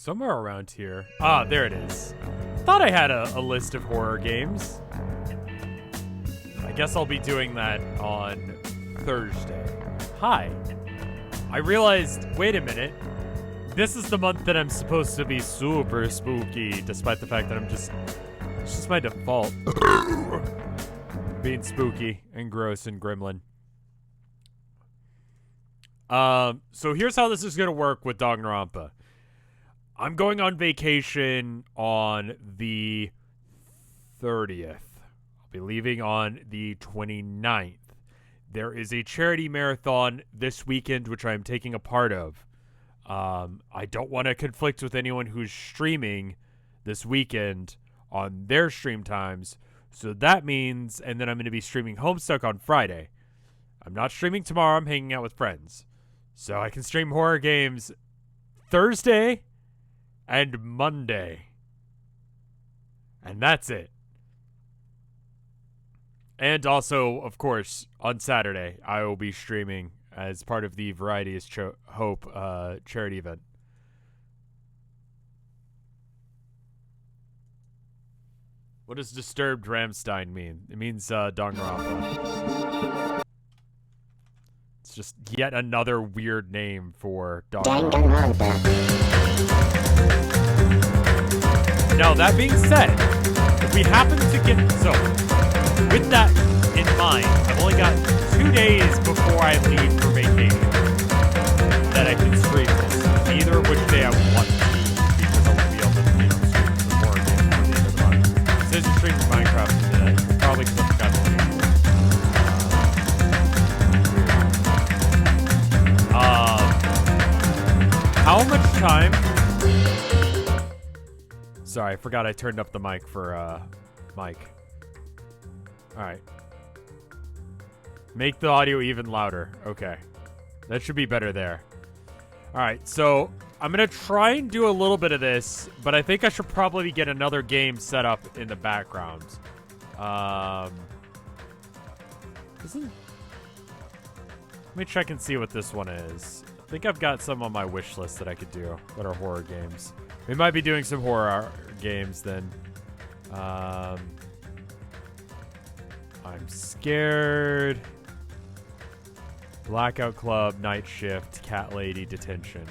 Somewhere around here. Ah, there it is. Thought I had a list of horror games. I guess I'll be doing that on Thursday. Hi. I realized, wait a minute. This is the month that I'm supposed to be super spooky, despite the fact that it's just my default. Being spooky and gross and gremlin. So here's how this is going to work with Danganronpa. I'm going on vacation on the 30th. I'll be leaving on the 29th. There is a charity marathon this weekend, which I'm taking a part of. I don't want to conflict with anyone who's streaming this weekend on their stream times. So that means, and then I'm going to be streaming Homestuck on Friday. I'm not streaming tomorrow. I'm hanging out with friends. So I can stream horror games Thursday and Monday. And that's it. And also, of course, on Saturday, I will be streaming as part of the Variety is Hope charity event. What does disturbed Rammstein mean? It means Danganronpa. It's just yet another weird name for Danganronpa. Now, that being said, if we happen to get... So, with that in mind, I've only got 2 days before I leave for vacation that I can stream this. Either of which day I want to, because I won't be able to, stream some more games before the end of the month. Since I'm streaming Minecraft today, probably because I forgot to stream. How much time? Sorry, I forgot I turned up the mic for Mike. Alright. Make the audio even louder. Okay. That should be better there. Alright, so I'm going to try and do a little bit of this, but I think I should probably get another game set up in the background. Let me check and see what this one is. I think I've got some on my wish list that I could do that are horror games. We might be doing some horror games then. I'm scared. Blackout Club, Night Shift, Cat Lady, Detention.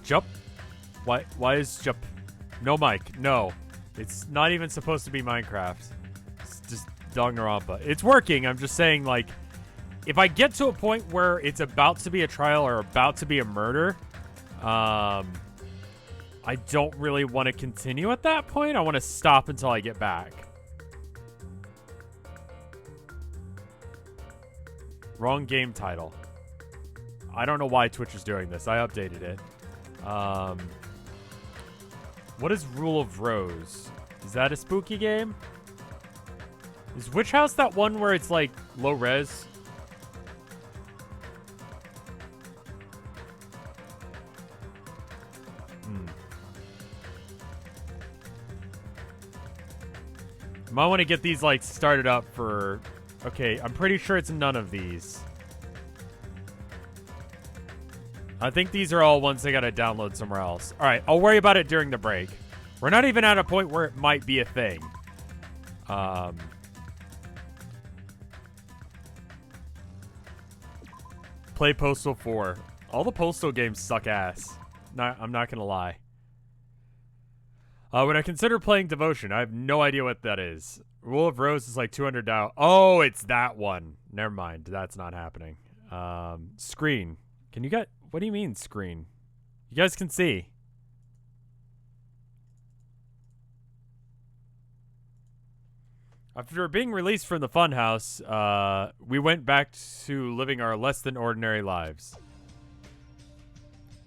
Jump? Why is jump? No mic. No. It's not even supposed to be Minecraft. It's just Danganronpa. It's working. I'm just saying, like, if I get to a point where it's about to be a trial or about to be a murder, I don't really want to continue at that point. I want to stop until I get back. Wrong game title. I don't know why Twitch is doing this. I updated it. What is Rule of Rose? Is that a spooky game? Is Witch House that one where it's like low res? Might want to get these like started up for... Okay, I'm pretty sure it's none of these. I think these are all ones I gotta download somewhere else. Alright, I'll worry about it during the break. We're not even at a point where it might be a thing. Play Postal 4. All the Postal games suck ass. I'm not gonna lie. When I consider playing Devotion, I have no idea what that is. Rule of Rose is like 200 down. Oh, it's that one. Never mind. That's not happening. Screen. Can you get... What do you mean, screen? You guys can see. After being released from the funhouse, we went back to living our less than ordinary lives.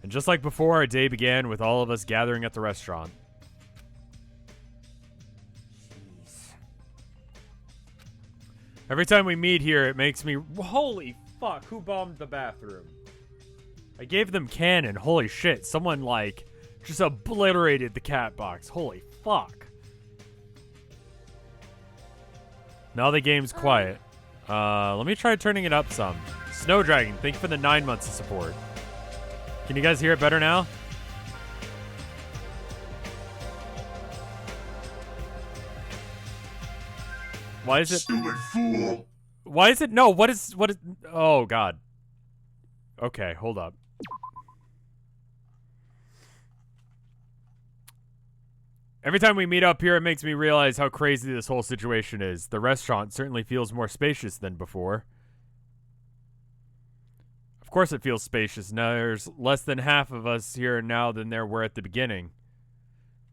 And just like before, our day began with all of us gathering at the restaurant. Every time we meet here, it makes me... Holy fuck, who bombed the bathroom? I gave them cannon. Holy shit, someone, like, just obliterated the cat box. Holy fuck. Now the game's quiet. Let me try turning it up some. Snow Dragon, thank you for the 9 months of support. Can you guys hear it better now? Why is it? Stupid fool. Why is it? No, what is? Oh, God. Okay, hold up. Every time we meet up here, it makes me realize how crazy this whole situation is. The restaurant certainly feels more spacious than before. Of course it feels spacious. Now there's less than half of us here now than there were at the beginning.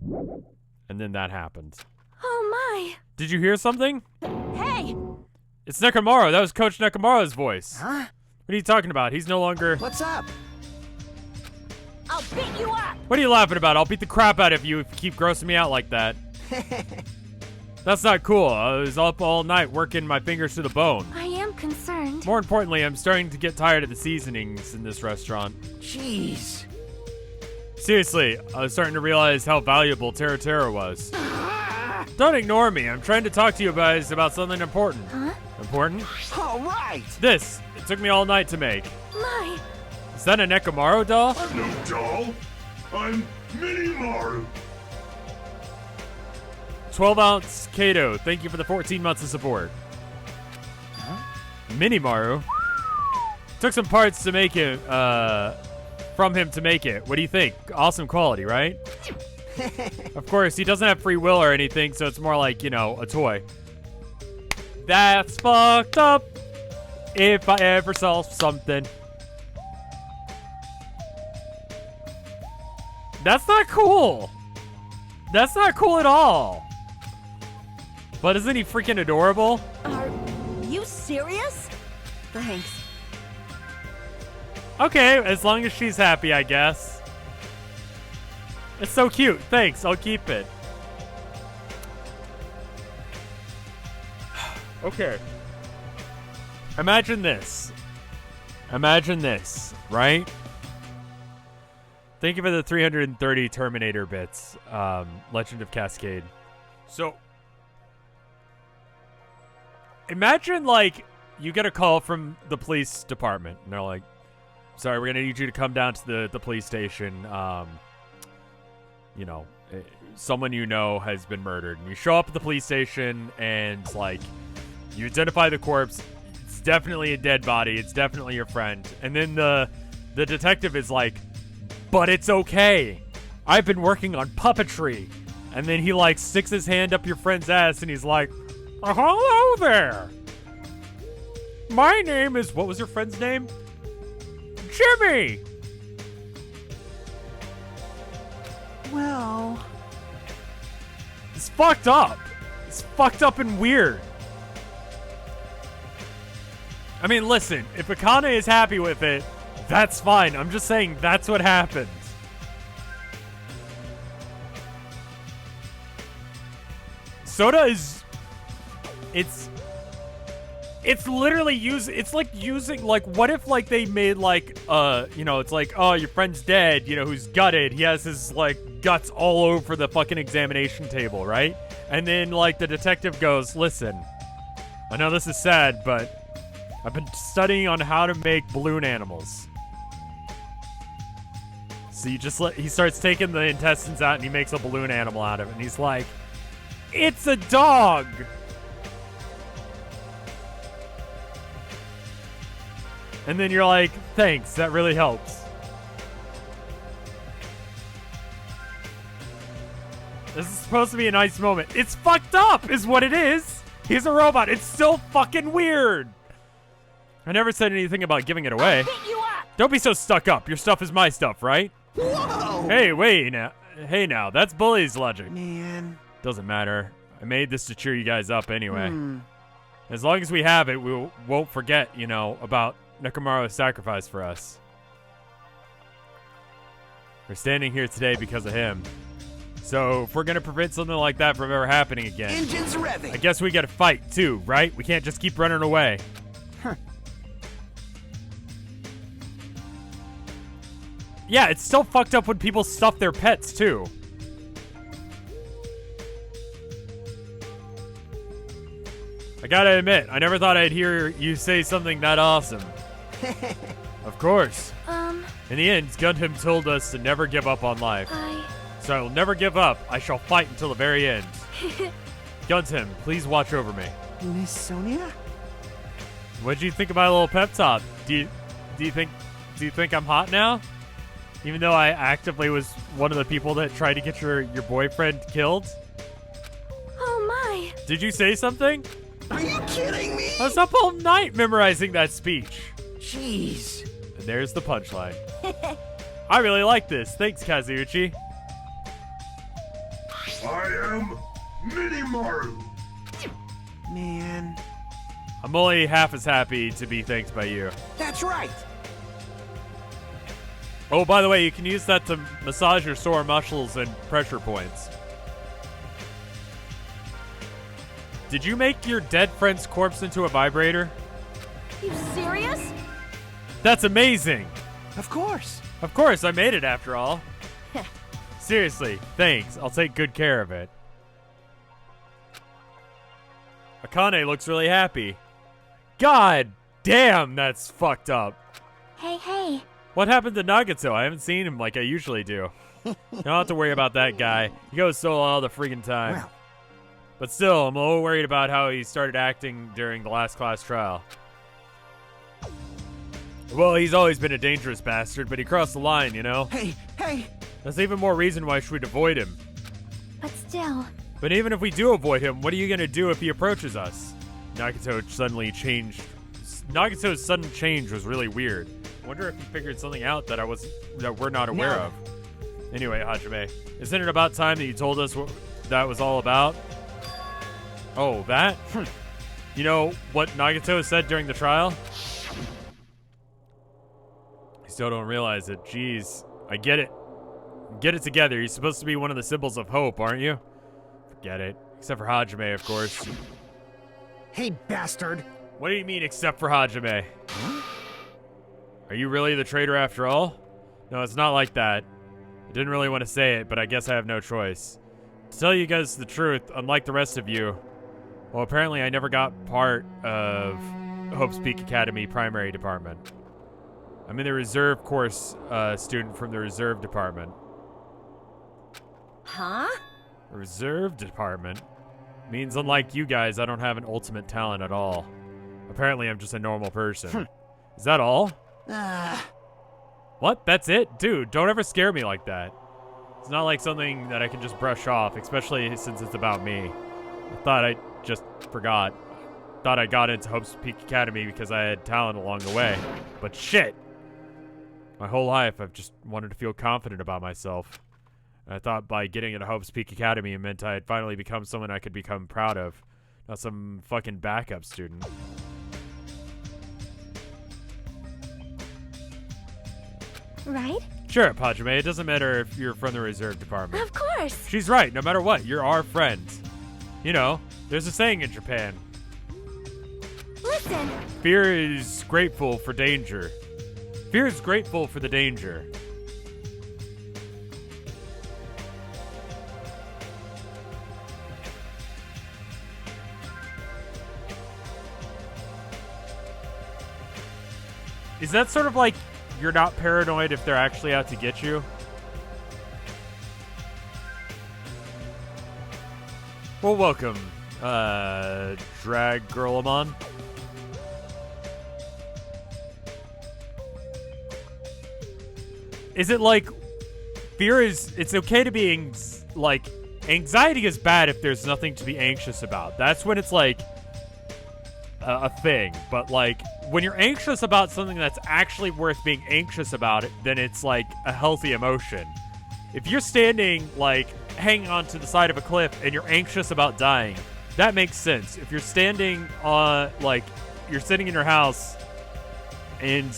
And then that happened. Oh my! Did you hear something? Hey! It's Nekomaru. That was Coach Nekomaru's voice. Huh? What are you talking about? He's no longer... What's up? I'll beat you up! What are you laughing about? I'll beat the crap out of you if you keep grossing me out like that. That's not cool. I was up all night working my fingers to the bone. I am concerned. More importantly, I'm starting to get tired of the seasonings in this restaurant. Jeez. Seriously, I was starting to realize how valuable Terra Terra was. Don't ignore me. I'm trying to talk to you guys about something important. Huh? Important? All right. This. It took me all night to make. My! Is that a Nekomaru doll? I'm no doll. I'm Mini-Maru. 12-ounce Kato. Thank you for the 14 months of support. Huh? Mini-Maru? Took some parts to make it, from him to make it. What do you think? Awesome quality, right? Of course, he doesn't have free will or anything, so it's more like, you know, a toy. That's fucked up. If I ever saw something. That's not cool. That's not cool at all. But isn't he freaking adorable? Are you serious? Thanks. Okay, as long as she's happy, I guess. It's so cute. Thanks, I'll keep it. Okay. Imagine this. Imagine this, right? Thank you for the 330 Terminator bits. Legend of Cascade. So, imagine, like, you get a call from the police department, and they're like, sorry, we're going to need you to come down to the police station. You know, someone you know has been murdered. And you show up at the police station, and, like, you identify the corpse. It's definitely a dead body. It's definitely your friend. And then the detective is like, but it's okay. I've been working on puppetry. And then he, like, sticks his hand up your friend's ass, and he's like, hello there. My name is... What was your friend's name? Jimmy! Well... It's fucked up. It's fucked up and weird. I mean, listen, if Akane is happy with it, that's fine. I'm just saying that's what happens. Soda is... It's literally it's like using, like, what if, like, they made, like, you know, it's like, oh, your friend's dead, you know, who's gutted. He has his, like, guts all over the fucking examination table, right? And then, like, the detective goes, listen, I know this is sad, but I've been studying on how to make balloon animals. So he starts taking the intestines out and he makes a balloon animal out of it. And he's like, it's a dog! And then you're like, thanks, that really helps. This is supposed to be a nice moment. It's fucked up, is what it is. He's a robot. It's still fucking weird. I never said anything about giving it away. I'll beat you up! Don't be so stuck up. Your stuff is my stuff, right? Whoa! Hey, wait now. Hey now, that's Bully's logic. Man. Doesn't matter. I made this to cheer you guys up anyway. Hmm. As long as we have it, we won't forget, you know, about Nekomaru's sacrifice for us. We're standing here today because of him. So if we're going to prevent something like that from ever happening again, Engines revving. I guess we got to fight too, right? We can't just keep running away. Huh. Yeah, it's still fucked up when people stuff their pets too. I gotta admit, I never thought I'd hear you say something that awesome. Of course. In the end, Gundam told us to never give up on life. So I will never give up. I shall fight until the very end. Gundam, please watch over me. Miss Sonia? What did you think of my little pep talk? Do you think I'm hot now? Even though I actively was one of the people that tried to get your boyfriend killed? Oh my. Did you say something? Are you kidding me? I was up all night memorizing that speech. Jeez. And there's the punchline. I really like this. Thanks, Kazuichi. I am Minimaru. Man. I'm only half as happy to be thanked by you. That's right. Oh, by the way, you can use that to massage your sore muscles and pressure points. Did you make your dead friend's corpse into a vibrator? You serious? That's amazing. Of course. Of course, I made it after all. Seriously, thanks. I'll take good care of it. Akane looks really happy. God damn, that's fucked up. Hey. What happened to Nagato? I haven't seen him like I usually do. You don't have to worry about that guy. He goes solo all the freaking time. Well. But still, I'm a little worried about how he started acting during the last class trial. Well, he's always been a dangerous bastard, but he crossed the line, you know? Hey. That's even more reason why we should avoid him. But still. But even if we do avoid him, what are you gonna do if he approaches us? Nagato suddenly changed. Nagato's sudden change was really weird. I wonder if he figured something out that we're not aware of. Anyway, Hajime, isn't it about time that you told us what that was all about? Oh, that? You know what Nagato said during the trial? I still don't realize it. Jeez, I get it. Get it together. You're supposed to be one of the symbols of hope, aren't you? Forget it. Except for Hajime, of course. Hey, bastard. What do you mean, except for Hajime? Huh? Are you really the traitor after all? No, it's not like that. I didn't really want to say it, but I guess I have no choice. To tell you guys the truth, unlike the rest of you, well, apparently I never got part of Hope's Peak Academy primary department. I'm in the reserve course student from the reserve department. Huh? Reserve department? Means unlike you guys, I don't have an ultimate talent at all. Apparently I'm just a normal person. Is that all? What? That's it? Dude, don't ever scare me like that. It's not like something that I can just brush off, especially since it's about me. I thought I just forgot. Thought I got into Hope's Peak Academy because I had talent along the way. But shit! My whole life I've just wanted to feel confident about myself. And I thought by getting into Hope's Peak Academy it meant I had finally become someone I could become proud of. Not some fucking backup student. Right? Sure, Hajime. It doesn't matter if you're from the reserve department. Of course. She's right. No matter what, you're our friends. You know, there's a saying in Japan. Listen. Fear is grateful for danger. Fear is grateful for the danger. Is that sort of like you're not paranoid if they're actually out to get you? Well, welcome, Drag Girlamon. Is it like fear is, it's okay to be, like, anxiety is bad if there's nothing to be anxious about. That's when it's like a thing. But like when you're anxious about something that's actually worth being anxious about, then it's like a healthy emotion. If you're standing like hanging onto the side of a cliff and you're anxious about dying, that makes sense. If you're standing on, like, you're sitting in your house and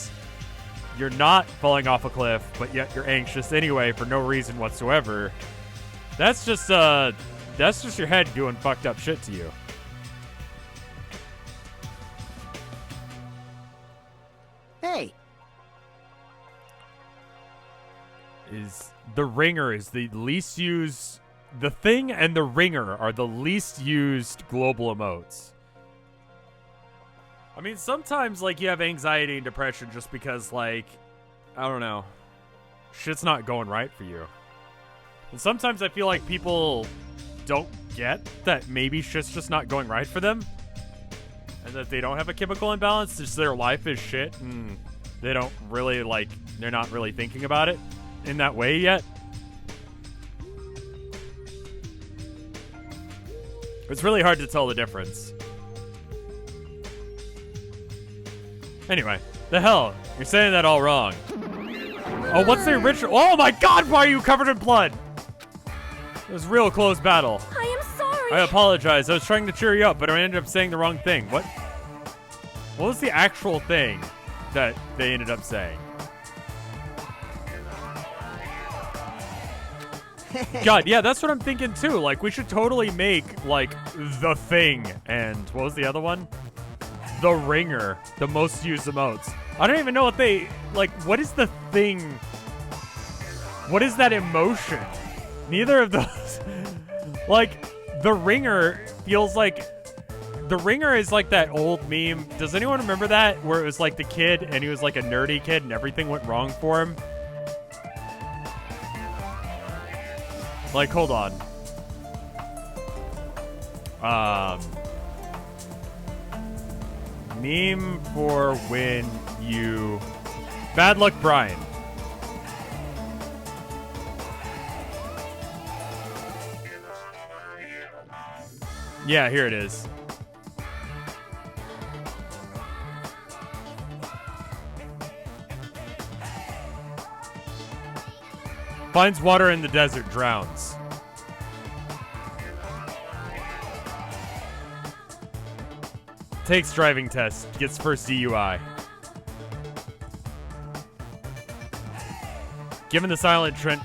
you're not falling off a cliff, but yet you're anxious anyway for no reason whatsoever, that's just your head doing fucked up shit to you. Hey. Is the ringer is the least used. The thing and the ringer are the least used global emotes. I mean, sometimes like you have anxiety and depression just because like I don't know. Shit's not going right for you. And sometimes I feel like people don't get that maybe shit's just not going right for them. And that they don't have a chemical imbalance, just their life is shit and they don't really they're not really thinking about it in that way yet. It's really hard to tell the difference. Anyway, the hell? You're saying that all wrong. Oh, what's the original? Oh my god, why are you covered in blood? It was a real close battle. I am sorry. I apologize. I was trying to cheer you up, but I ended up saying the wrong thing. What was the actual thing that they ended up saying? God, yeah, that's what I'm thinking too. Like, we should totally make, like, The Thing and what was the other one? The Ringer, the most used emotes. I don't even know what they, like, what is The Thing? What is that emotion? Neither of those. Like, The Ringer feels like, The Ringer is like that old meme. Does anyone remember that? Where it was like the kid and he was like a nerdy kid and everything went wrong for him? Like, hold on. Meme for when you... Bad Luck Brian. Yeah, here it is. Finds water in the desert, drowns. Takes driving test, gets first DUI. Given the silent Trent,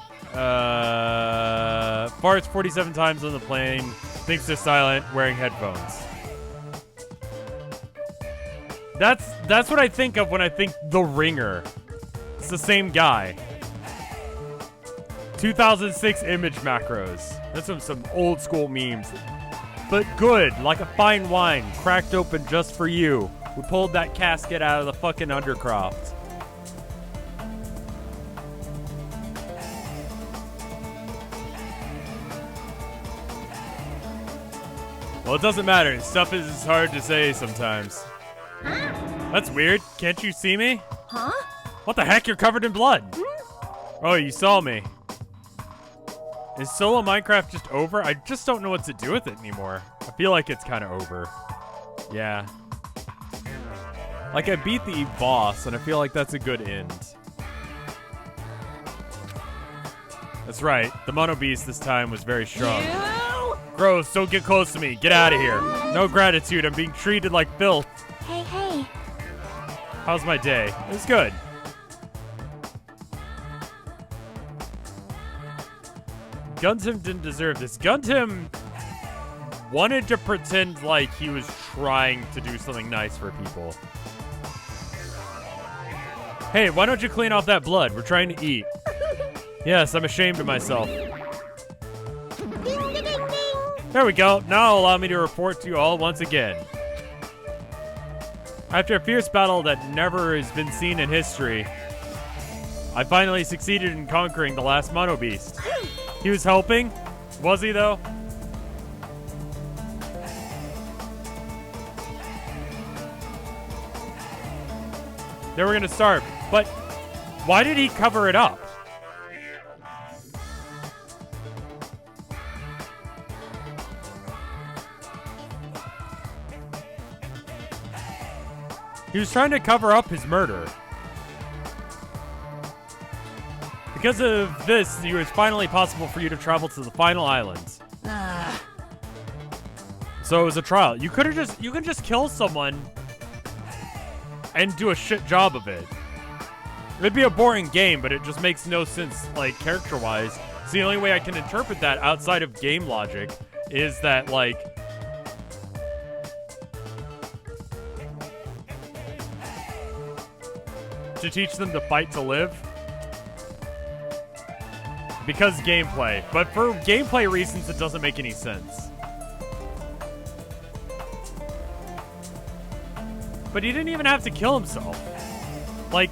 farts 47 times on the plane, thinks they're silent, wearing headphones. That's what I think of when I think The Ringer. It's the same guy. 2006 image macros. That's some old school memes. But good, like a fine wine, cracked open just for you. We pulled that casket out of the fucking Undercroft. Well, it doesn't matter. Stuff is hard to say sometimes. That's weird. Can't you see me? Huh? What the heck? You're covered in blood. Oh, you saw me. Is solo Minecraft just over? I just don't know what to do with it anymore. I feel like it's kind of over. Yeah. Like, I beat the boss, and I feel like that's a good end. That's right. The Mono Beast this time was very strong. You? Gross, don't get close to me. Get out of here. No gratitude. I'm being treated like filth. Hey, hey. How's my day? It was good. Gundam didn't deserve this. Gundam wanted to pretend like he was trying to do something nice for people. Hey, why don't you clean off that blood? We're trying to eat. Yes, I'm ashamed of myself. There we go. Now allow me to report to you all once again. After a fierce battle that never has been seen in history, I finally succeeded in conquering the last Mono Beast. He was helping? Was he, though? They were gonna starve. But why did he cover it up? He was trying to cover up his murder. Because of this, it was finally possible for you to travel to the final islands. So it was a trial. You can just kill someone and do a shit job of it. It'd be a boring game, but it just makes no sense, like, character-wise. So the only way I can interpret that outside of game logic is that, like, to teach them to fight to live. Because gameplay. But for gameplay reasons, it doesn't make any sense. But he didn't even have to kill himself. Like,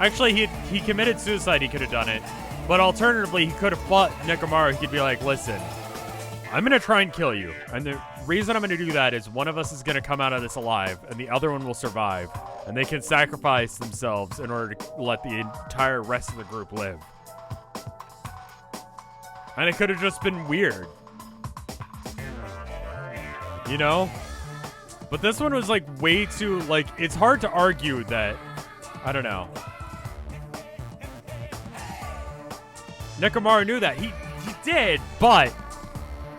Actually, he committed suicide. He could have done it. But alternatively, he could have fought Nekomaru. He could be like, listen, I'm going to try and kill you. And the reason I'm going to do that is one of us is going to come out of this alive, and the other one will survive. And they can sacrifice themselves in order to let the entire rest of the group live. And it could have just been weird. You know? But this one was like way too, like, it's hard to argue that, I don't know. Nekomaru knew that. He did, but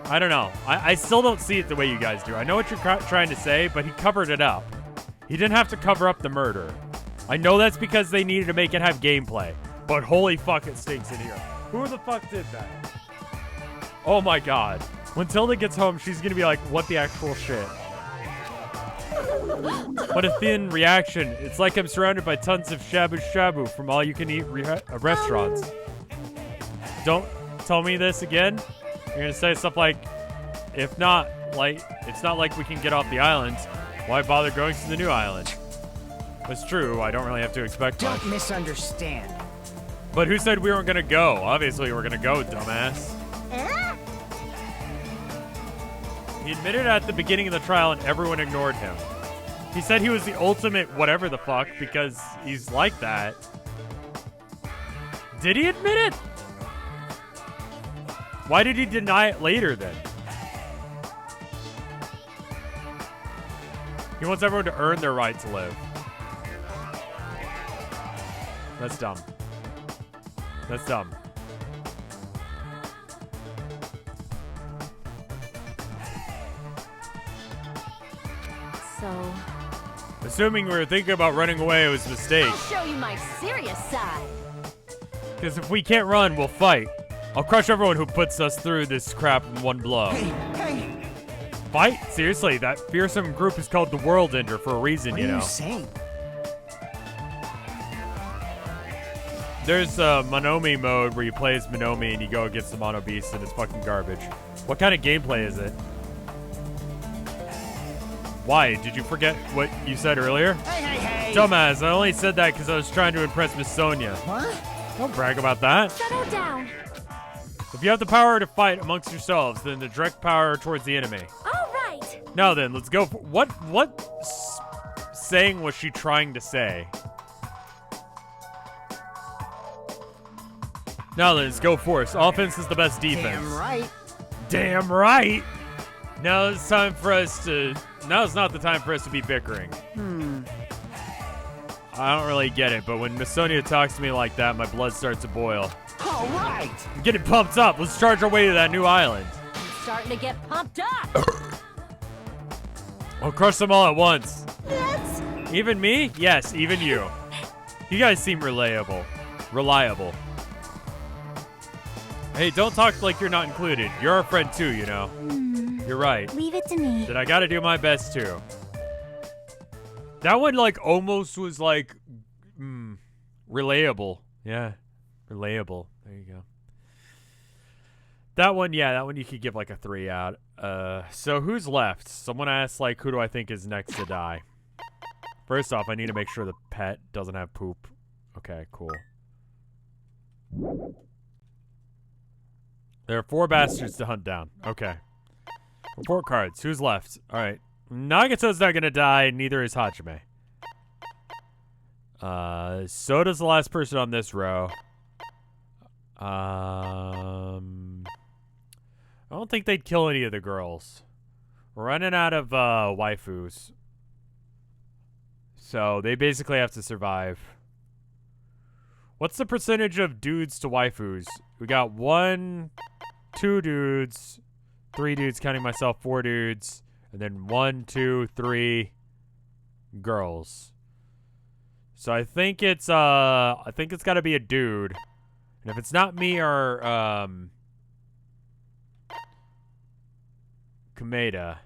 I don't know. I still don't see it the way you guys do. I know what you're trying to say, but he covered it up. He didn't have to cover up the murder. I know that's because they needed to make it have gameplay, but holy fuck, it stinks in here. Who the fuck did that? Oh my god. When Tilda gets home, she's gonna be like, what the actual shit? What a thin reaction. It's like I'm surrounded by tons of shabu shabu from all-you-can-eat restaurants. Don't tell me this again. You're gonna say stuff like, if not, like, it's not like we can get off the island. Why bother going to the new island? That's true. I don't really have to expect much. Don't misunderstand. But who said we weren't gonna go? Obviously, we're gonna go, dumbass. He admitted at the beginning of the trial and everyone ignored him. He said he was the ultimate whatever the fuck because he's like that. Did he admit it? Why did he deny it later then? He wants everyone to earn their right to live. That's dumb. That's dumb. So, Assuming we were thinking about running away, it was a mistake. I'll show you my serious side. Because if we can't run, we'll fight. I'll crush everyone who puts us through this crap in one blow. Hey, Fight? Seriously, that fearsome group is called the World Ender for a reason, what you are know. you saying? There's Monomi mode where you play as Monomi and you go against the Mono Beast and it's fucking garbage. What kind of gameplay is it? Why? Did you forget what you said earlier? Hey! Dumbass, I only said that because I was trying to impress Miss Sonia. What? Don't brag about that. Settle down. If you have the power to fight amongst yourselves, then the direct power towards the enemy. All right. Now then, let's go for what saying was she trying to say? Now then, let's go force. Offense is the best defense. Damn right. Damn right. Now it's time for us to. Now's not the time for us to be bickering. I don't really get it, but when Miss Sonia talks to me like that, my blood starts to boil. All right. I'm getting pumped up. Let's charge our way to that new island. I'm starting to get pumped up. I'll crush them all at once. Yes. Even me? Yes, even you. You guys seem reliable. Hey, don't talk like you're not included. You're our friend too, you know. You're right. Leave it to me. That I gotta do my best too. That one, like, almost was like, relatable. Yeah, relatable. There you go. That one, yeah, that one you could give like a 3 out. So who's left? Someone asked, like, who do I think is next to die? First off, I need to make sure the pet doesn't have poop. Okay, cool. There are 4 bastards to hunt down. Okay. Report cards. Who's left? All right. Nagato's not gonna die. Neither is Hajime. Soda's the last person on this row. I don't think they'd kill any of the girls. We're running out of waifus. So they basically have to survive. What's the percentage of dudes to waifus? We got 1, 2 dudes, 3 dudes counting myself, 4 dudes, and then 1, 2, 3 girls. So I think it's got to be a dude. And if it's not me or Kameda,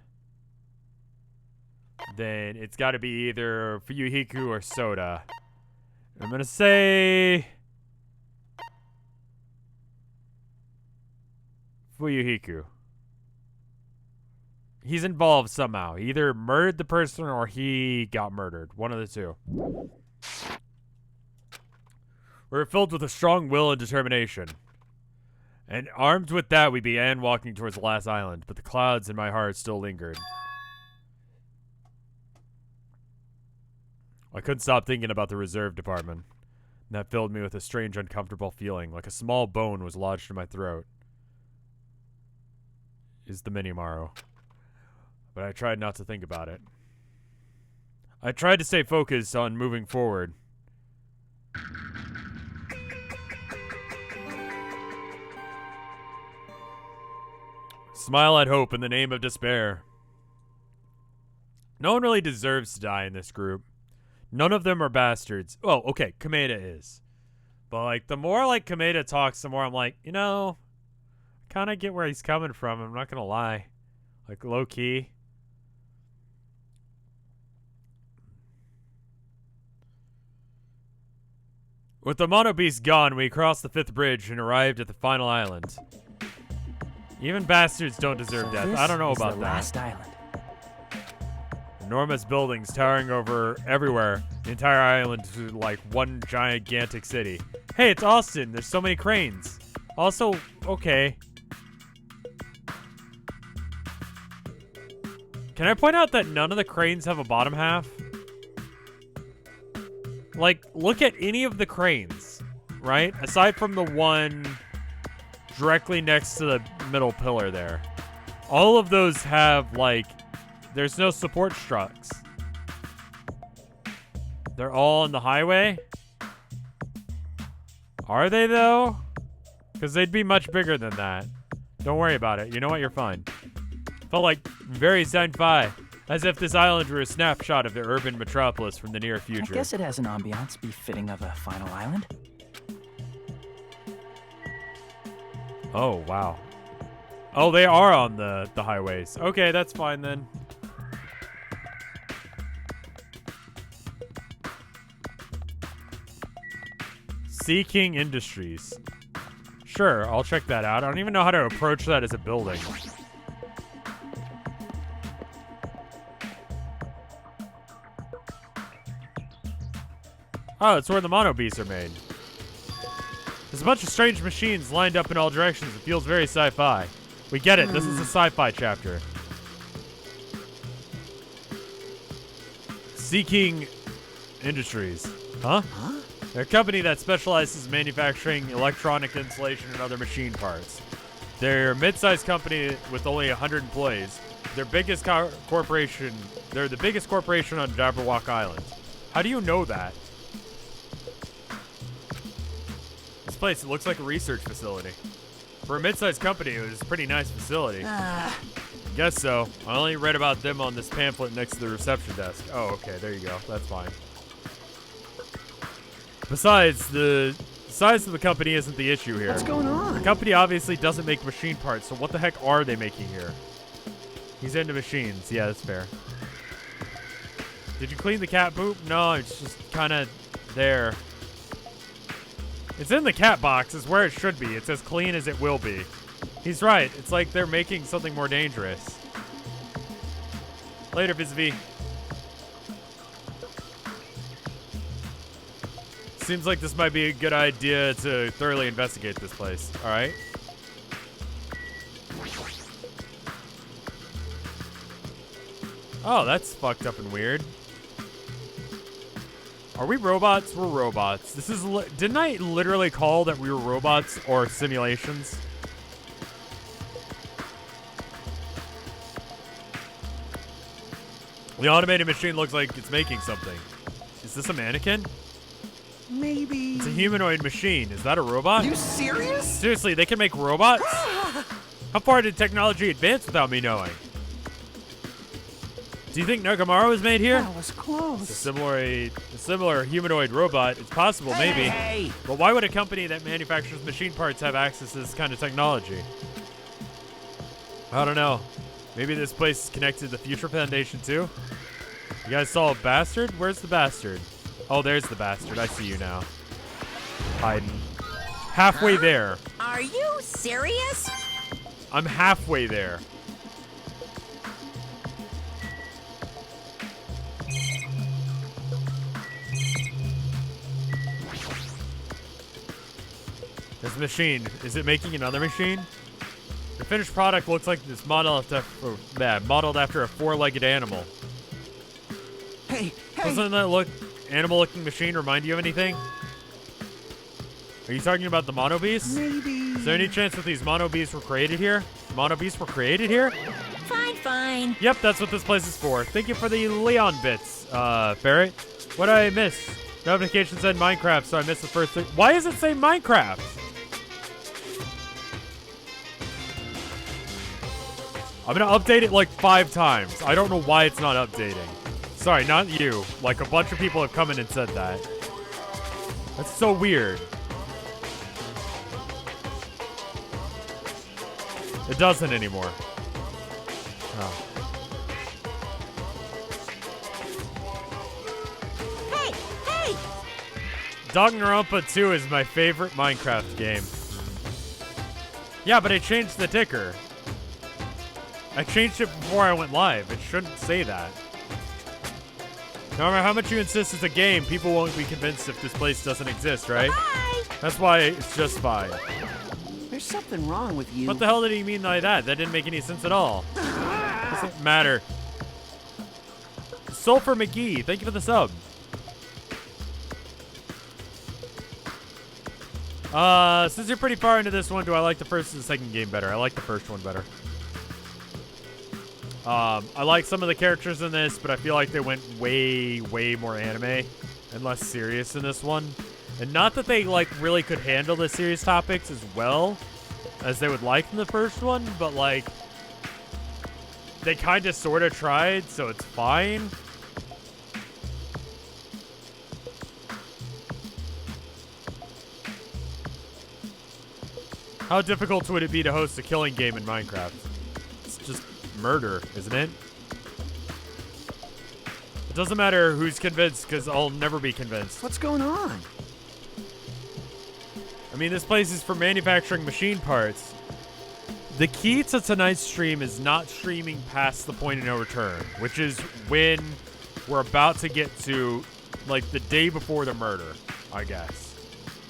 then it's got to be either Fuyuhiku or Soda. I'm going to say Fuyuhiku. He's involved somehow. He either murdered the person or he got murdered. One of the two. We were filled with a strong will and determination. And armed with that, we began walking towards the last island, but the clouds in my heart still lingered. I couldn't stop thinking about the reserve department. And that filled me with a strange, uncomfortable feeling, like a small bone was lodged in my throat. Is the Minimaru. But I tried not to think about it. I tried to stay focused on moving forward. Smile at hope in the name of despair. No one really deserves to die in this group. None of them are bastards. Oh, okay, Kameda is. But, like, the more, like, Kameda talks, the more I'm like, you know, I kind of get where he's coming from. I'm not going to lie. Like, low-key. With the Mono Beast gone, we crossed the 5th bridge and arrived at the final island. Even bastards don't deserve death. I don't know about that. Last island. Enormous buildings towering over everywhere. The entire island is like one gigantic city. Hey, it's Austin. There's so many cranes. Also, okay. Can I point out that none of the cranes have a bottom half? Like, look at any of the cranes, right? Aside from the one directly next to the middle pillar there. All of those have, like, there's no support struts. They're all on the highway? Are they, though? Because they'd be much bigger than that. Don't worry about it. You know what? You're fine. Felt like very sci-fi. As if this island were a snapshot of the urban metropolis from the near future. I guess it has an ambiance befitting of a final island. Oh, wow. Oh, they are on the highways. Okay, that's fine then. Seeking Industries. Sure, I'll check that out. I don't even know how to approach that as a building. Oh, it's where the Mono Beasts are made. There's a bunch of strange machines lined up in all directions. It feels very sci-fi. We get it. This is a sci-fi chapter. Seeking Industries. Huh? They're a company that specializes in manufacturing electronic insulation and other machine parts. They're a mid-sized company with only 100 employees. Their biggest corporation. They're the biggest corporation on Jabberwock Island. How do you know that? This place, it looks like a research facility. For a mid-sized company, it was a pretty nice facility. Guess so. I only read about them on this pamphlet next to the reception desk. Oh, okay, there you go. That's fine. Besides, the size of the company isn't the issue here. What's going on? The company obviously doesn't make machine parts, so what the heck are they making here? He's into machines. Yeah, that's fair. Did you clean the cat poop? No, it's just kind of there. It's in the cat box. It's where it should be. It's as clean as it will be. He's right. It's like they're making something more dangerous. Later, vis-a-vis. Seems like this might be a good idea to thoroughly investigate this place. All right. Oh, that's fucked up and weird. Are we robots? We're robots. This is... Didn't I literally call that we were robots or simulations? The automated machine looks like it's making something. Is this a mannequin? Maybe. It's a humanoid machine. Is that a robot? Are you serious? Seriously, they can make robots? How far did technology advance without me knowing? Do you think Nagamaru was made here? That was close. It's a similar humanoid robot. It's possible, maybe. Hey. But why would a company that manufactures machine parts have access to this kind of technology? I don't know. Maybe this place is connected to the Future Foundation too? You guys saw a bastard? Where's the bastard? Oh, there's the bastard. I see you now. Hiding. Halfway there. Are you serious? I'm halfway there. This machine, is it making another machine? The finished product looks like this modeled after a four-legged animal. Hey, hey! Doesn't that animal-looking machine remind you of anything? Are you talking about the mono beasts? Maybe. Is there any chance that these mono beasts were created here? Mono beasts were created here? Fine, fine. Yep, that's what this place is for. Thank you for the Leon bits, Ferret. What did I miss? Notification said Minecraft, so I missed the first thing. Why does it say Minecraft? I'm gonna update it like 5 times. I don't know why it's not updating. Sorry, not you. Like, a bunch of people have come in and said that. That's so weird. It doesn't anymore. Oh. Hey, hey! Danganronpa 2 is my favorite Minecraft game. Yeah, but I changed the ticker. I changed it before I went live. It shouldn't say that. No matter how much you insist it's a game, people won't be convinced if this place doesn't exist, right? Bye! That's why it's just fine. There's something wrong with you. What the hell did he mean by that? That didn't make any sense at all. Doesn't matter. Sulfur McGee, thank you for the sub. Since you're pretty far into this one, do I like the first or the second game better? I like the first one better. I like some of the characters in this, but I feel like they went way, way more anime and less serious in this one. And not that they, like, really could handle the serious topics as well as they would like in the first one, but, like, they kind of sort of tried, so it's fine. How difficult would it be to host a killing game in Minecraft? It's just murder, isn't it? It doesn't matter who's convinced, because I'll never be convinced. What's going on? I mean, this place is for manufacturing machine parts. The key to tonight's stream is not streaming past the point of no return, which is when we're about to get to, like, the day before the murder, I guess.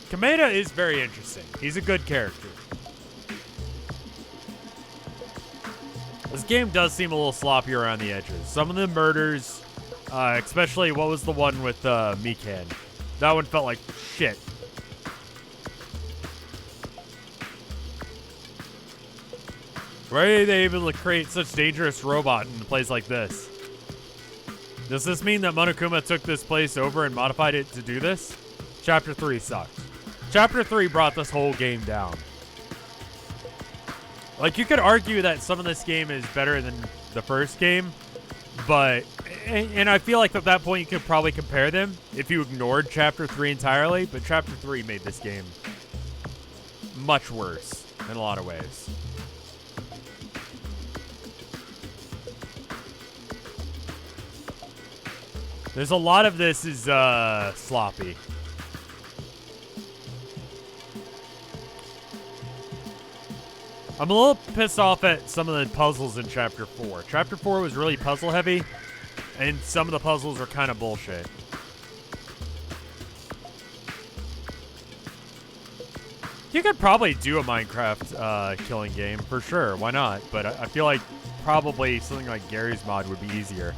Kameda is very interesting. He's a good character. This game does seem a little sloppy around the edges. Some of the murders, especially what was the one with Mikan, that one felt like shit. Why are they able to create such dangerous robot in a place like this? Does this mean that Monokuma took this place over and modified it to do this? Chapter 3 sucks. Chapter 3 brought this whole game down. Like, you could argue that some of this game is better than the first game, but, and I feel like at that point you could probably compare them if you ignored Chapter 3 entirely, but Chapter 3 made this game much worse in a lot of ways. There's a lot of this is sloppy. I'm a little pissed off at some of the puzzles in Chapter 4. Chapter 4 was really puzzle heavy, and some of the puzzles are kind of bullshit. You could probably do a Minecraft killing game, for sure. Why not? But I feel like probably something like Gary's mod would be easier.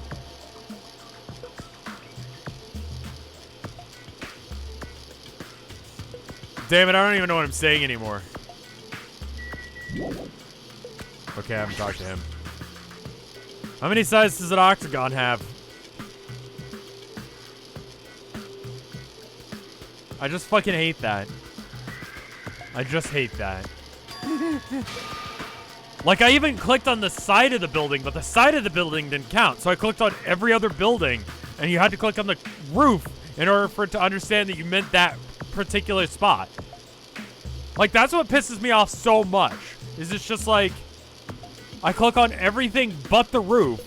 Damn it, I don't even know what I'm saying anymore. Okay, I haven't talked to him. How many sides does an octagon have? I just fucking hate that. I just hate that. Like, I even clicked on the side of the building, but the side of the building didn't count. So I clicked on every other building, and you had to click on the roof in order for it to understand that you meant that particular spot. Like, that's what pisses me off so much. Is it's just like, I click on everything but the roof,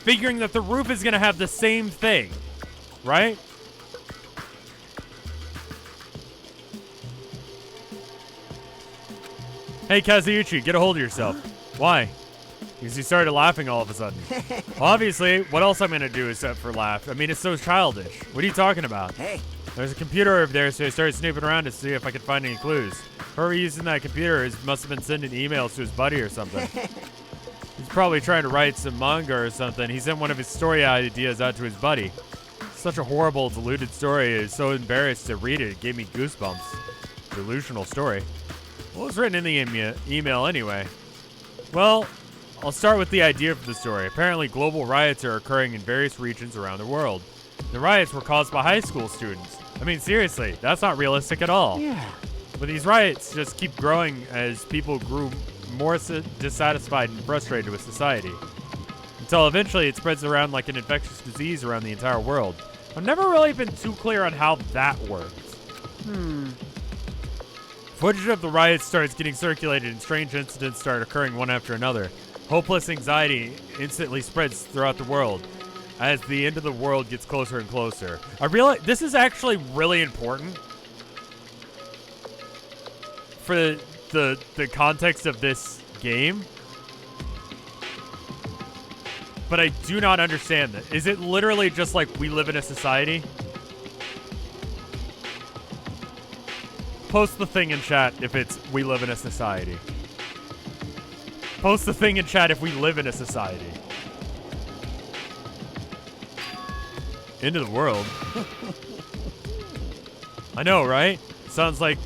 figuring that the roof is gonna have the same thing, right? Hey, Kazuuchi, get a hold of yourself. Why? Because you started laughing all of a sudden. Well, obviously, what else I'm gonna do except for laugh? I mean, it's so childish. What are you talking about? Hey, There's a computer over there, so I started snooping around to see if I could find any clues. Whoever using that computer must have been sending emails to his buddy or something. He's probably trying to write some manga or something. He sent one of his story ideas out to his buddy. Such a horrible, deluded story. I was so embarrassed to read it. It gave me goosebumps. Delusional story. What was written in the email anyway? Well, I'll start with the idea for the story. Apparently, global riots are occurring in various regions around the world. The riots were caused by high school students. I mean, seriously, that's not realistic at all. Yeah. But these riots just keep growing as people grew more dissatisfied and frustrated with society. Until eventually it spreads around like an infectious disease around the entire world. I've never really been too clear on how that works. Footage of the riots starts getting circulated and strange incidents start occurring one after another. Hopeless anxiety instantly spreads throughout the world as the end of the world gets closer and closer. I realize this is actually really important for the context of this game. But I do not understand that. Is it literally just like we live in a society? Post the thing in chat if it's we live in a society. Post the thing in chat if we live in a society. End of the world. I know, right? Sounds like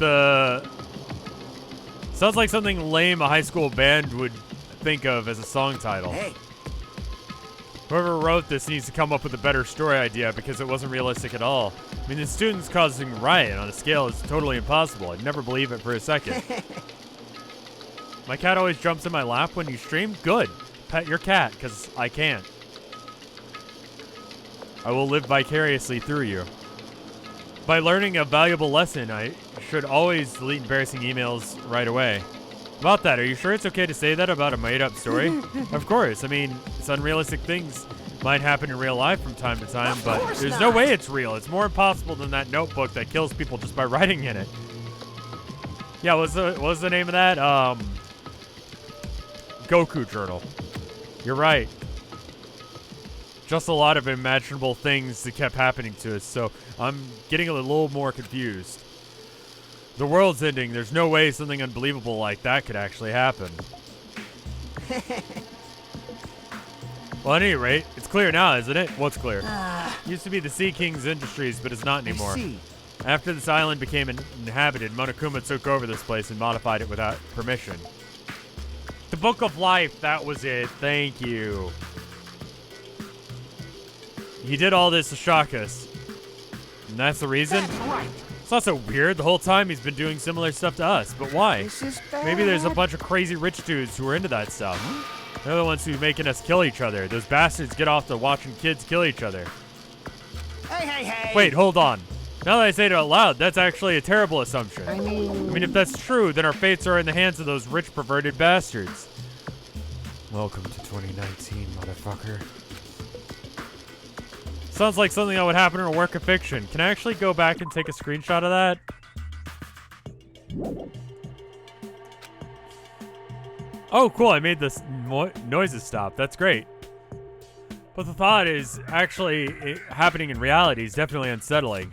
something lame a high school band would think of as a song title. Hey. Whoever wrote this needs to come up with a better story idea because it wasn't realistic at all. I mean, the students causing riot on a scale is totally impossible. I'd never believe it for a second. My cat always jumps in my lap when you stream. Good. Pet your cat, because I can't. I will live vicariously through you. By learning a valuable lesson, I should always delete embarrassing emails right away. About that, are you sure it's okay to say that about a made-up story? Of course. I mean, it's unrealistic things might happen in real life from time to time, but there's no way it's real. It's more impossible than that notebook that kills people just by writing in it. Yeah, what was the name of that? Goku Journal. You're right. Just a lot of imaginable things that kept happening to us, so I'm getting a little more confused. The world's ending. There's no way something unbelievable like that could actually happen. Well, at any rate, it's clear now, isn't it? What's clear? Used to be the Sea King's Industries, but it's not anymore. After this island became inhabited, Monokuma took over this place and modified it without permission. The Book of Life, that was it. Thank you. He did all this to shock us. And that's the reason? That's right. It's not so weird. The whole time he's been doing similar stuff to us. But why? This is bad. Maybe there's a bunch of crazy rich dudes who are into that stuff. They're the ones who are making us kill each other. Those bastards get off to watching kids kill each other. Hey. Wait, hold on. Now that I say it out loud, that's actually a terrible assumption. I mean, if that's true, then our fates are in the hands of those rich, perverted bastards. Welcome to 2019, motherfucker. Sounds like something that would happen in a work of fiction. Can I actually go back and take a screenshot of that? Oh, cool. I made this noises stop. That's great. But the thought is actually happening in reality is definitely unsettling.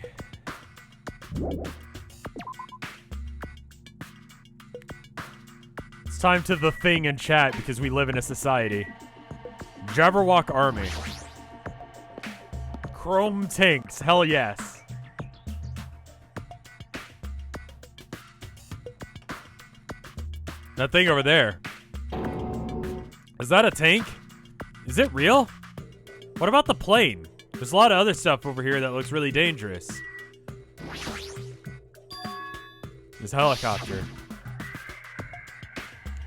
It's time to the thing in chat because we live in a society. Jabberwock Army. Chrome tanks. Hell yes. That thing over there. Is that a tank? Is it real? What about the plane? There's a lot of other stuff over here that looks really dangerous. This helicopter.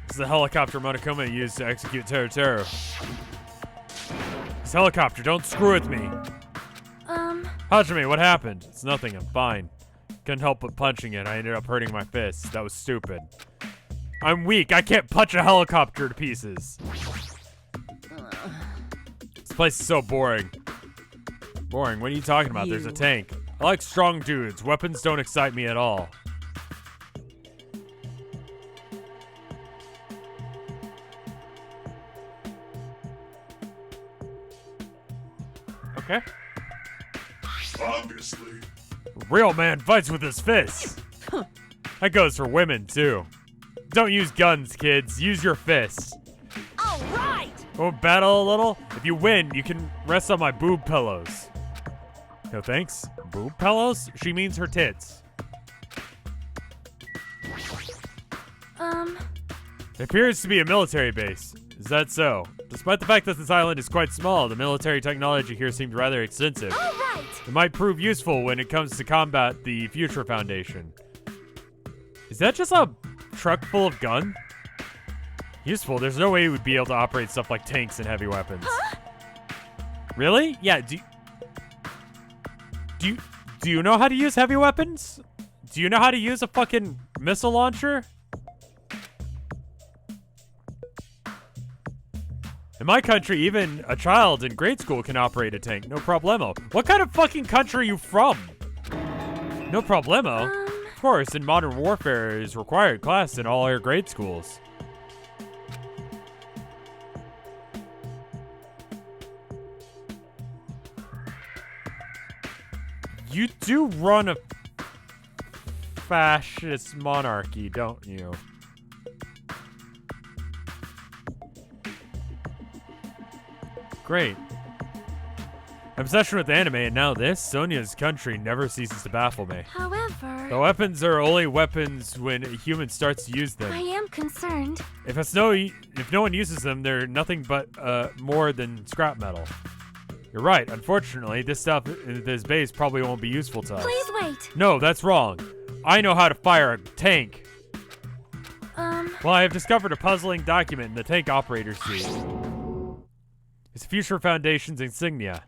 This is the helicopter Monokuma used to execute Teru. This helicopter, don't screw with me. Hajime, what happened? It's nothing, I'm fine. Couldn't help but punching it. I ended up hurting my fist. That was stupid. I'm weak. I can't punch a helicopter to pieces. This place is so boring. Boring? What are you talking about? There's a tank. I like strong dudes. Weapons don't excite me at all. Okay. Obviously. Real man fights with his fists. That goes for women, too. Don't use guns, kids. Use your fists. All right. We'll battle a little. If you win, you can rest on my boob pillows. No thanks. Boob pillows? She means her tits. It appears to be a military base. Is that so? Despite the fact that this island is quite small, the military technology here seemed rather extensive. All right. It might prove useful when it comes to combat the Future Foundation. Is that just a truck full of gun? Useful. There's no way we'd be able to operate stuff like tanks and heavy weapons. Huh? Really? Yeah, do you know how to use heavy weapons? Do you know how to use a fucking missile launcher? In my country, even a child in grade school can operate a tank. No problemo. What kind of fucking country are you from? No problemo? Of course, in modern warfare is required class in all our grade schools. You do run a fascist monarchy, don't you? Great. Obsession with anime and now this, Sonia's country never ceases to baffle me. However, The weapons are only weapons when a human starts to use them. I am concerned. If no one uses them, they're nothing but more than scrap metal. You're right. Unfortunately, this stuff in this base probably won't be useful to us. Please wait. No, that's wrong. I know how to fire a tank. Well, I have discovered a puzzling document in the tank operator's seat. It's Future Foundation's insignia.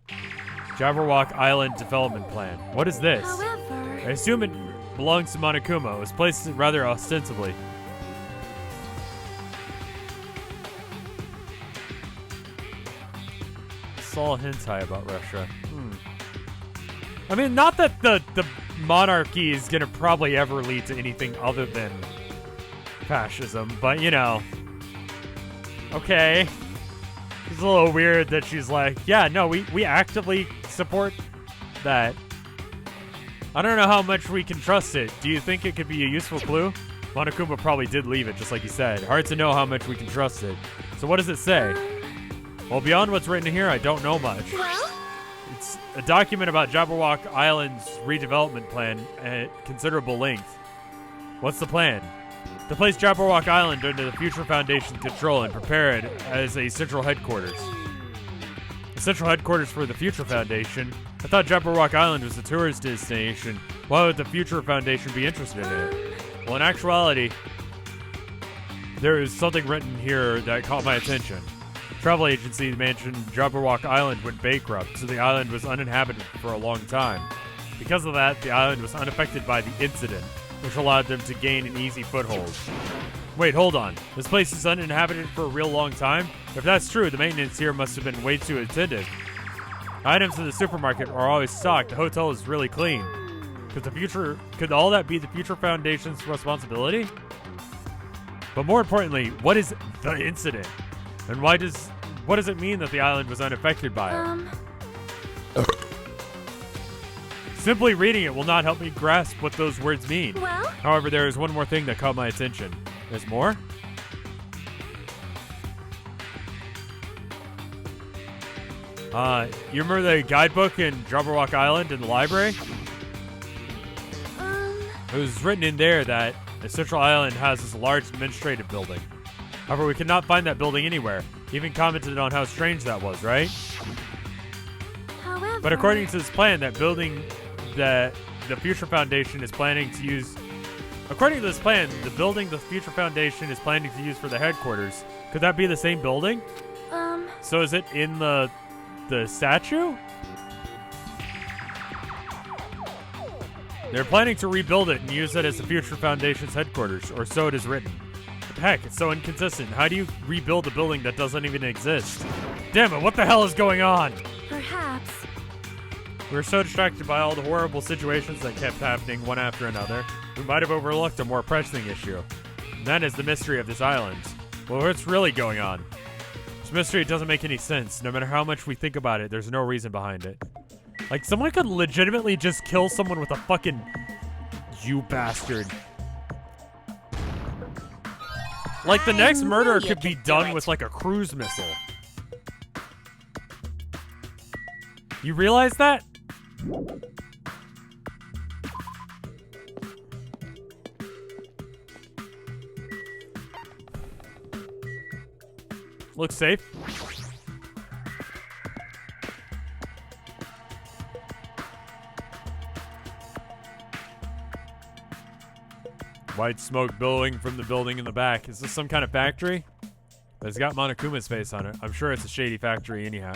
Jabberwock Island Development Plan. What is this? However, I assume it belongs to Monokuma. It was placed rather ostensibly. Saw hentai about Russia. I mean, not that the monarchy is gonna probably ever lead to anything other than fascism, but you know. Okay. It's a little weird that she's like, yeah, no, we actively support that. I don't know how much we can trust it. Do you think it could be a useful clue? Monokuma probably did leave it, just like you said. Hard to know how much we can trust it. So what does it say? Well, beyond what's written here, I don't know much. well, It's a document about Jabberwock Island's redevelopment plan at considerable length. What's the plan? To place Jabberwock Island under the Future Foundation's control and prepare it as a central headquarters. The central headquarters for the Future Foundation? I thought Jabberwock Island was a tourist destination. Why would the Future Foundation be interested in it? Well, in actuality, there is something written here that caught my attention. Travel agency mentioned Jabberwock Island went bankrupt, so the island was uninhabited for a long time. Because of that, the island was unaffected by the incident, which allowed them to gain an easy foothold. Wait, hold on. This place is uninhabited for a real long time? If that's true, the maintenance here must have been way too attentive. Items in the supermarket are always stocked. The hotel is really clean. Could all that be the Future Foundation's responsibility? But more importantly, what is the incident? And what does it mean that the island was unaffected by it? Simply reading it will not help me grasp what those words mean. well, However, there is one more thing that caught my attention. There's more? You remember the guidebook in Jabberwock Island in the library? It was written in there that the Central Island has this large administrative building. However, we could not find that building anywhere. He even commented on how strange that was, right? however, But according to this plan, that building that the Future Foundation is planning to use... According to this plan, the building the Future Foundation is planning to use for the headquarters, could that be the same building? So is it in the statue? They're planning to rebuild it and use it as the Future Foundation's headquarters, or so it is written. What the heck, it's so inconsistent. How do you rebuild a building that doesn't even exist? Damn it, what the hell is going on? perhaps, We were so distracted by all the horrible situations that kept happening one after another, we might have overlooked a more pressing issue. And that is the mystery of this island. Well, what's really going on? This mystery doesn't make any sense. No matter how much we think about it, there's no reason behind it. Like, someone could legitimately just kill someone with a fucking... You bastard. Like, the next murder could be done with, like, a cruise missile. You realize that? Looks safe. White smoke billowing from the building in the back. Is this some kind of factory? But it's got Monokuma's face on it. I'm sure it's a shady factory anyhow.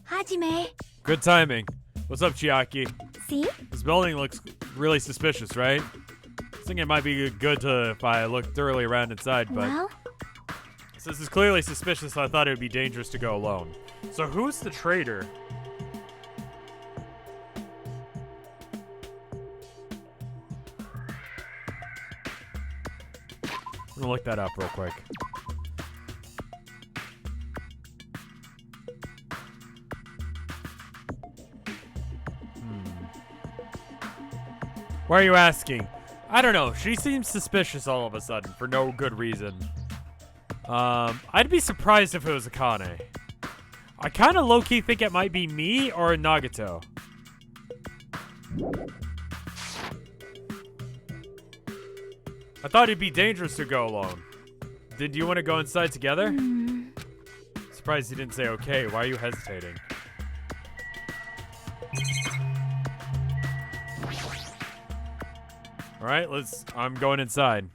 Hajime. Good timing. What's up, Chiaki? See? This building looks really suspicious, right? I think it might be good if I look thoroughly around inside, but... Well? So this is clearly suspicious, so I thought it would be dangerous to go alone. So who's the traitor? I'm gonna look that up real quick. Why are you asking? I don't know. She seems suspicious all of a sudden for no good reason. I'd be surprised if it was Akane. I kind of low-key think it might be me or Nagato. I thought it'd be dangerous to go alone. Did you want to go inside together? Surprised you didn't say okay. Why are you hesitating? Alright, I'm going inside.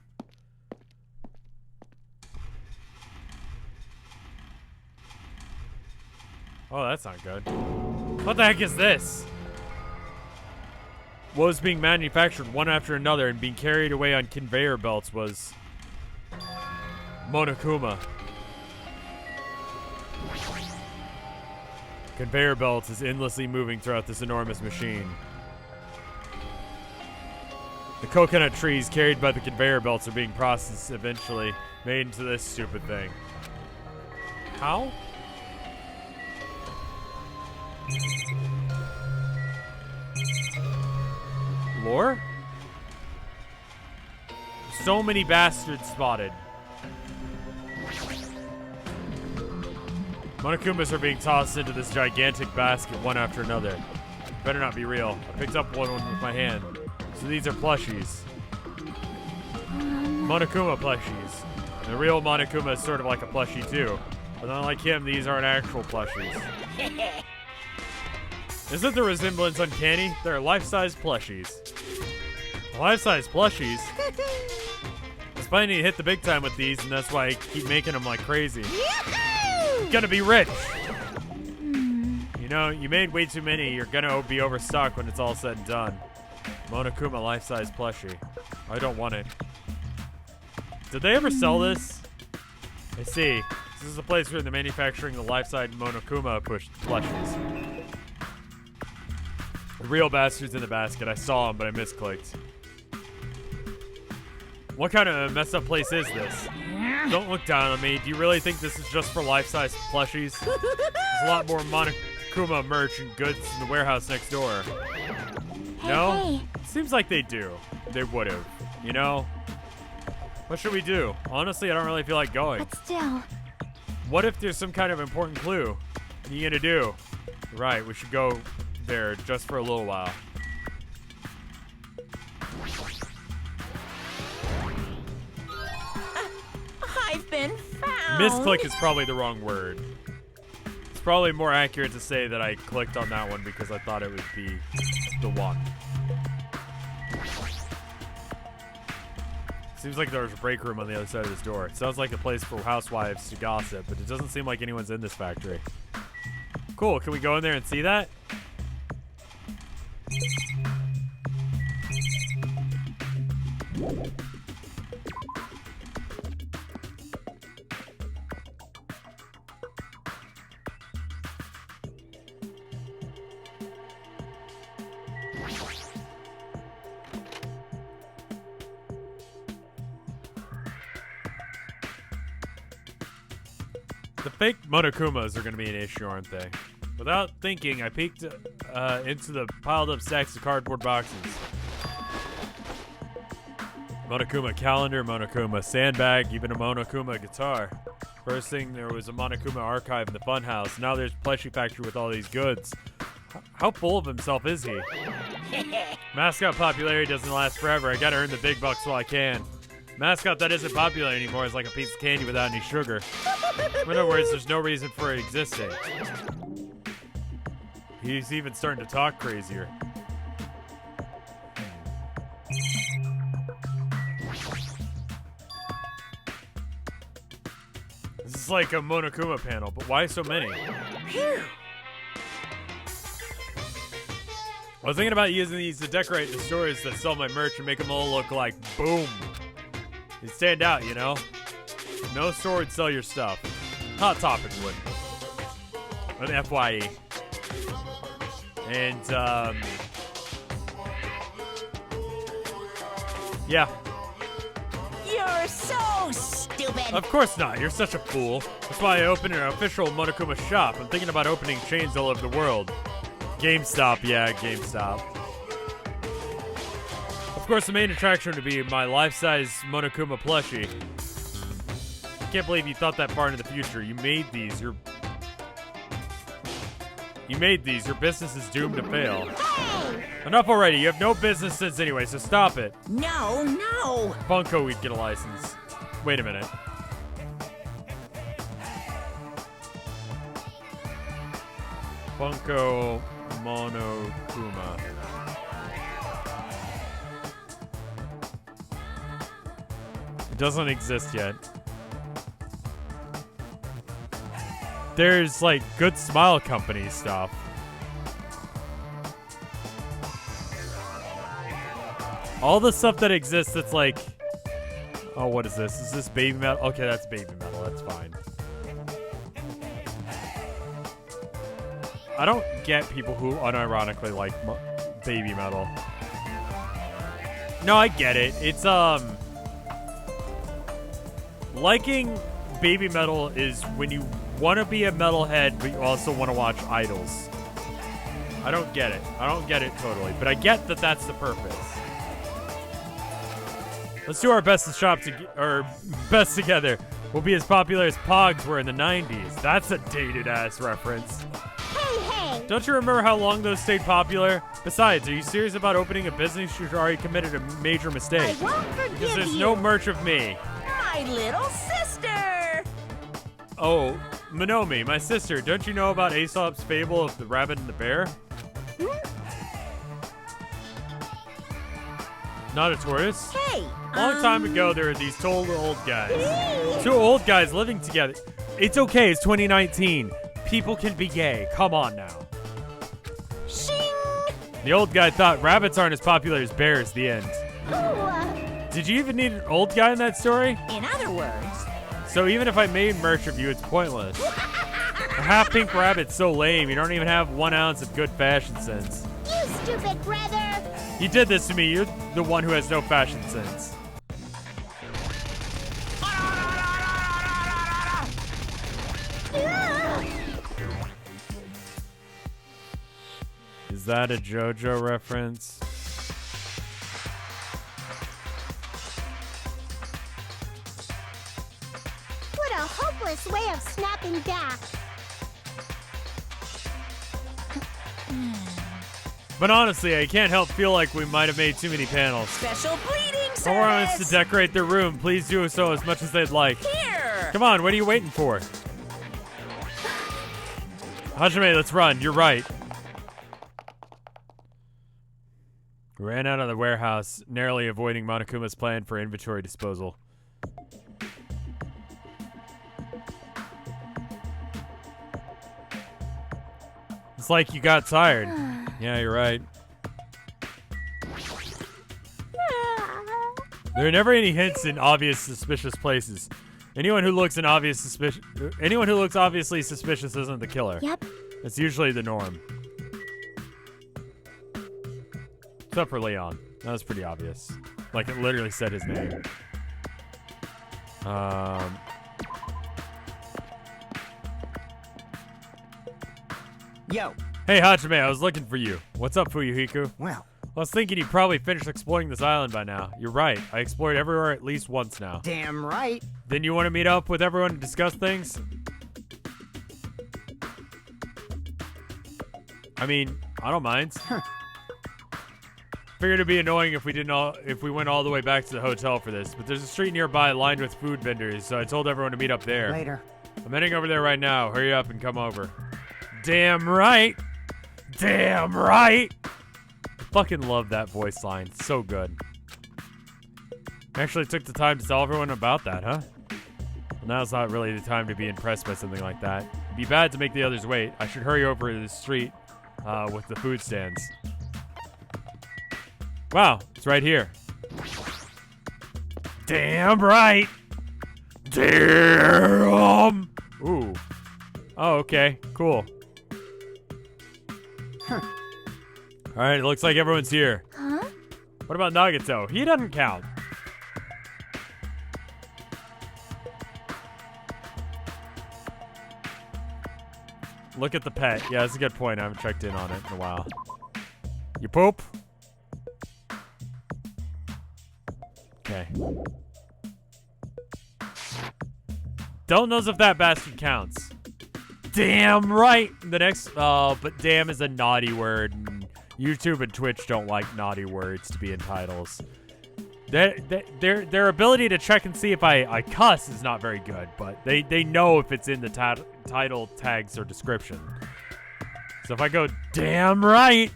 Oh, that's not good. What the heck is this? What was being manufactured one after another and being carried away on conveyor belts was Monokuma. Conveyor belts is endlessly moving throughout this enormous machine. The coconut trees carried by the conveyor belts are being processed, eventually made into this stupid thing. How? Lore? So many bastards spotted. Monokumas are being tossed into this gigantic basket one after another. Better not be real. I picked up one with my hand. So these are plushies. Monokuma plushies. And the real Monokuma is sort of like a plushie too. But unlike him, these aren't actual plushies. Isn't the resemblance uncanny? They're life-size plushies. Life-size plushies? It's funny to hit the big time with these, and that's why I keep making them like crazy. You're gonna be rich. You know, you made way too many. You're gonna be overstocked when it's all said and done. Monokuma life-size plushie. I don't want it. Did they ever sell this? I see. This is the place where they're manufacturing the life-size Monokuma plushies. The real bastard's in the basket. I saw him, but I misclicked. What kind of messed up place is this? Don't look down on me. Do you really think this is just for life-size plushies? There's a lot more Monokuma merch and goods in the warehouse next door. No? Seems like they do. They would've. You know? What should we do? Honestly, I don't really feel like going. But still. What if there's some kind of important clue? What are you gonna do? Right, we should go there just for a little while. I've been found. Misclick is probably the wrong word. It's probably more accurate to say that I clicked on that one because I thought it would be the one. Seems like there's a break room on the other side of this door. It sounds like a place for housewives to gossip, but it doesn't seem like anyone's in this factory. Cool, can we go in there and see that? The fake Monokumas are going to be an issue, aren't they? Without thinking, I peeked into the piled up stacks of cardboard boxes. Monokuma calendar, Monokuma sandbag, even a Monokuma guitar. First thing, there was a Monokuma archive in the funhouse. Now there's plushie factory with all these goods. How full of himself is he? Mascot popularity doesn't last forever. I gotta earn the big bucks while I can. Mascot that isn't popular anymore is like a piece of candy without any sugar. In other words, there's no reason for it existing. He's even starting to talk crazier. This is like a Monokuma panel, but why so many? Phew. I was thinking about using these to decorate the stores that sell my merch and make them all look like boom. They stand out, you know? No store would sell your stuff. Hot Topic would. An FYE. And, yeah. You're so stupid. Of course not. You're such a fool. That's why I opened an official Monokuma shop. I'm thinking about opening chains all over the world. GameStop, yeah, GameStop. Of course, the main attraction would be my life-size Monokuma plushie. I can't believe you thought that far into the future. You made these. Your business is doomed to fail. Hey! Enough already. You have no business sense anyway, so stop it. No, no. Funko, we'd get a license. Wait a minute. Funko Monokuma. It doesn't exist yet. There's like Good Smile Company stuff. All the stuff that exists that's like, oh, what is this? Is this baby metal? Okay, that's baby metal. That's fine. I don't get people who unironically like baby metal. No, I get it. It's, liking baby metal is when you want to be a metalhead, but you also want to watch idols. I don't get it. I don't get it totally, but I get that that's the purpose. Let's do our best to shop best together. We'll be as popular as Pogs were in the 90s. That's a dated-ass reference. Hey, hey. Don't you remember how long those stayed popular? Besides, are you serious about opening a business? You've already committed a major mistake. I won't forgive Because there's you. no merch of me. My little sister. Oh, Minomi, my sister. Don't you know about Aesop's fable of the rabbit and the bear? Not a tourist? Hey. Long time ago, there were these two old guys. Two old guys living together. It's okay. It's 2019. People can be gay. Come on now. Shing. The old guy thought rabbits aren't as popular as bears. The end. Ooh. Did you even need an old guy in that story? In other words. So even if I made merch of you, it's pointless. A half-pink rabbit's so lame. You don't even have 1 ounce of good fashion sense. You stupid brother. You did this to me. You're the one who has no fashion sense. Is that a JoJo reference? What a hopeless way of snapping back. But honestly, I can't help feel like we might have made too many panels. Special bleeding service. Someone wants to decorate their room. Please do so as much as they'd like. Here. Come on, what are you waiting for? Hajime, let's run. You're right. We ran out of the warehouse, narrowly avoiding Monokuma's plan for inventory disposal. It's like you got tired. Yeah, you're right. There are never any hints in obvious suspicious places. Anyone who looks obviously suspicious isn't the killer. Yep. It's usually the norm. Except for Leon. That was pretty obvious. Like, it literally said his name. Yo. Hey, Hajime, I was looking for you. What's up, Fuyuhiku? Well, I was thinking you'd probably finished exploring this island by now. You're right. I explored everywhere at least once now. damn right. Then you want to meet up with everyone to discuss things? I mean, I don't mind. Figured it'd be annoying if we went all the way back to the hotel for this, but there's a street nearby lined with food vendors, so I told everyone to meet up there. Later. I'm heading over there right now. Hurry up and come over. Damn right. Damn right. Fucking love that voice line. So good. I actually took the time to tell everyone about that, huh? Well, now's not really the time to be impressed by something like that. It'd be bad to make the others wait. I should hurry over to the street with the food stands. Wow, it's right here. Damn right. Damn. Ooh. Oh, okay. Cool. Huh. All right, it looks like everyone's here. Huh? What about Nagato? He doesn't count. Look at the pet. Yeah, that's a good point. I haven't checked in on it in a while. You poop? Okay. Don't knows if that bastard counts. Damn right. The next, but damn is a naughty word. And YouTube and Twitch don't like naughty words to be in titles. Their ability to check and see if I cuss is not very good, but they know if it's in the title, tags, or description. So if I go, damn right,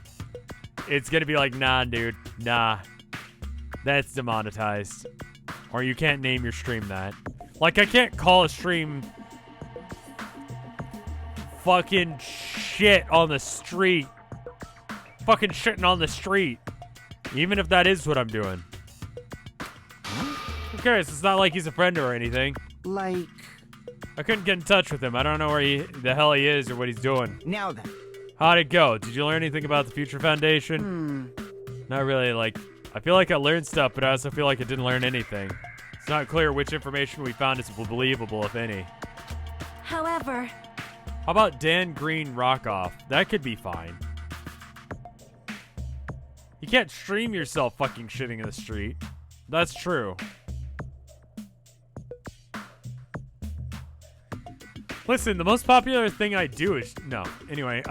it's gonna be like, nah, dude, nah. That's demonetized. Or you can't name your stream that. Like, I can't call a stream fucking shit on the street. Fucking shitting on the street. Even if that is what I'm doing. Who cares? It's not like he's a friend or anything. Like, I couldn't get in touch with him. I don't know where the hell he is or what he's doing. now then. How'd it go? Did you learn anything about the Future Foundation? Not really, like, I feel like I learned stuff, but I also feel like I didn't learn anything. It's not clear which information we found is believable, if any. However, How about Dan Green Rock Off? That could be fine. You can't stream yourself fucking shitting in the street. That's true. Listen, the most popular thing I do is... No. Anyway,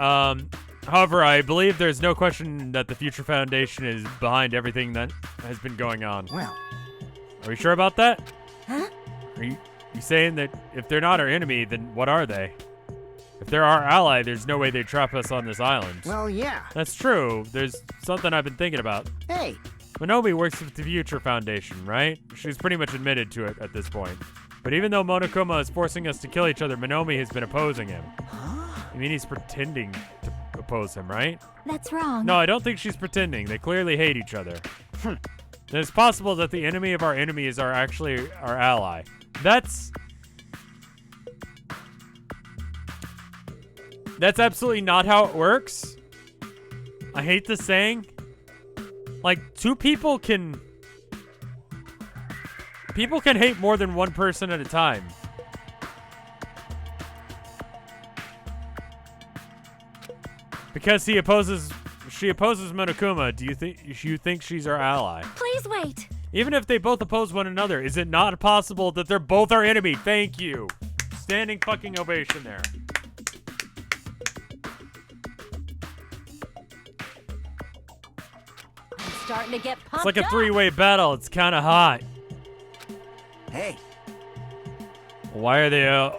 however, I believe there's no question that the Future Foundation is behind everything that has been going on. Well. Are we sure about that? Huh? Are you saying that if they're not our enemy, then what are they? If they're our ally, there's no way they'd trap us on this island. Well, yeah. That's true. There's something I've been thinking about. Hey. Minomi works with the Future Foundation, right? She's pretty much admitted to it at this point. But even though Monokuma is forcing us to kill each other, Minomi has been opposing him. Huh? I mean, he's pretending to oppose him, right? that's wrong. No, I don't think she's pretending. They clearly hate each other. And it's possible that the enemy of our enemy is actually our ally. That's absolutely not how it works. I hate this saying. Like, people can hate more than one person at a time. Because she opposes Monokuma, do you think she's our ally? Please wait. Even if they both oppose one another, is it not possible that they're both our enemy? Thank you. Standing fucking ovation there. I'm starting to get pumped It's like a up. three-way battle. It's kind of hot. Hey. Why are they,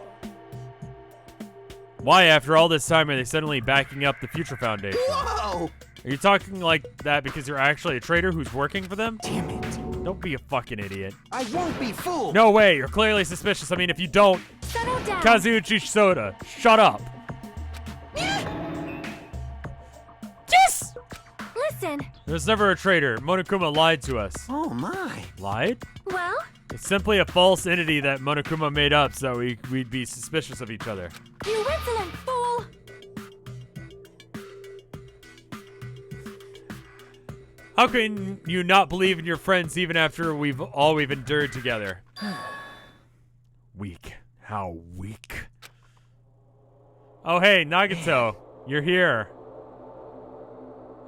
why, after all this time, are they suddenly backing up the Future Foundation? Whoa! Are you talking like that because you're actually a traitor who's working for them? Damn it. Don't be a fucking idiot. I won't be fooled. No way, you're clearly suspicious. I mean, if you don't, Settle down. Kazuchi Soda, shut up. Yes! Listen. There's never a traitor. Monokuma lied to us. Oh, my. Lied? Well, It's simply a false entity that Monokuma made up so we'd be suspicious of each other. you insolent fool. How can you not believe in your friends even after we've endured together? Weak. How weak. Oh, hey, Nagato. You're here.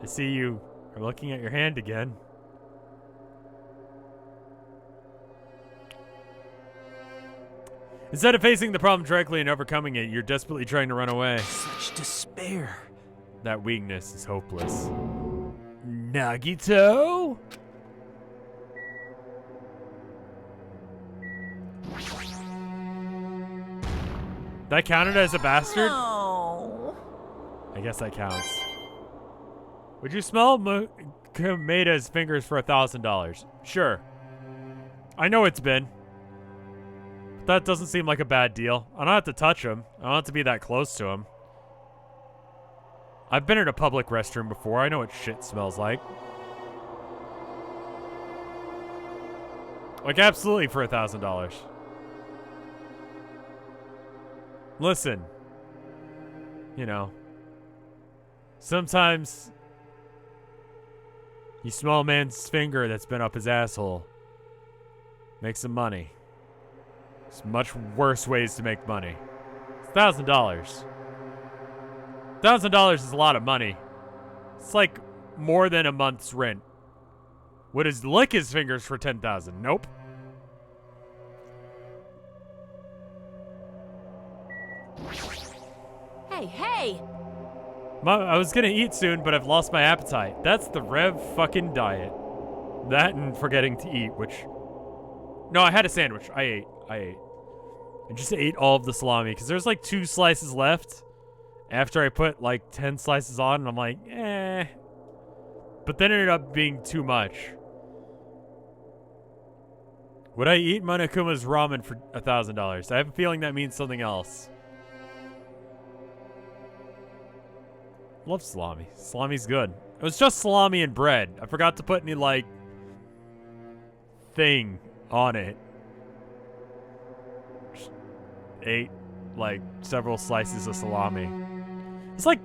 I see you are looking at your hand again. Instead of facing the problem directly and overcoming it, you're desperately trying to run away. Such despair. That weakness is hopeless. Nagito? That counted as a bastard? No. I guess that counts. Would you smell Komeda's fingers for $1,000? Sure. I know it's been. But that doesn't seem like a bad deal. I don't have to touch him. I don't have to be that close to him. I've been in a public restroom before. I know what shit smells like. Like, absolutely for $1,000. Listen. You know. Sometimes you smell a man's finger that's been up his asshole. Make some money. There's much worse ways to make money. It's $1,000. $1,000 is a lot of money. It's like more than a month's rent. Would his lick his fingers for $10,000? Nope. Hey, hey! I was gonna eat soon, but I've lost my appetite. That's the Rev fucking diet. That and forgetting to eat, which... No, I had a sandwich. I ate. I just ate all of the salami, because there's like 2 slices left after I put like 10 slices on, and I'm like, eh. But then it ended up being too much. Would I eat Monokuma's ramen for $1,000? I have a feeling that means something else. Love salami. Salami's good. It was just salami and bread. I forgot to put any, like, thing on it. Just ate, like, several slices of salami. It's like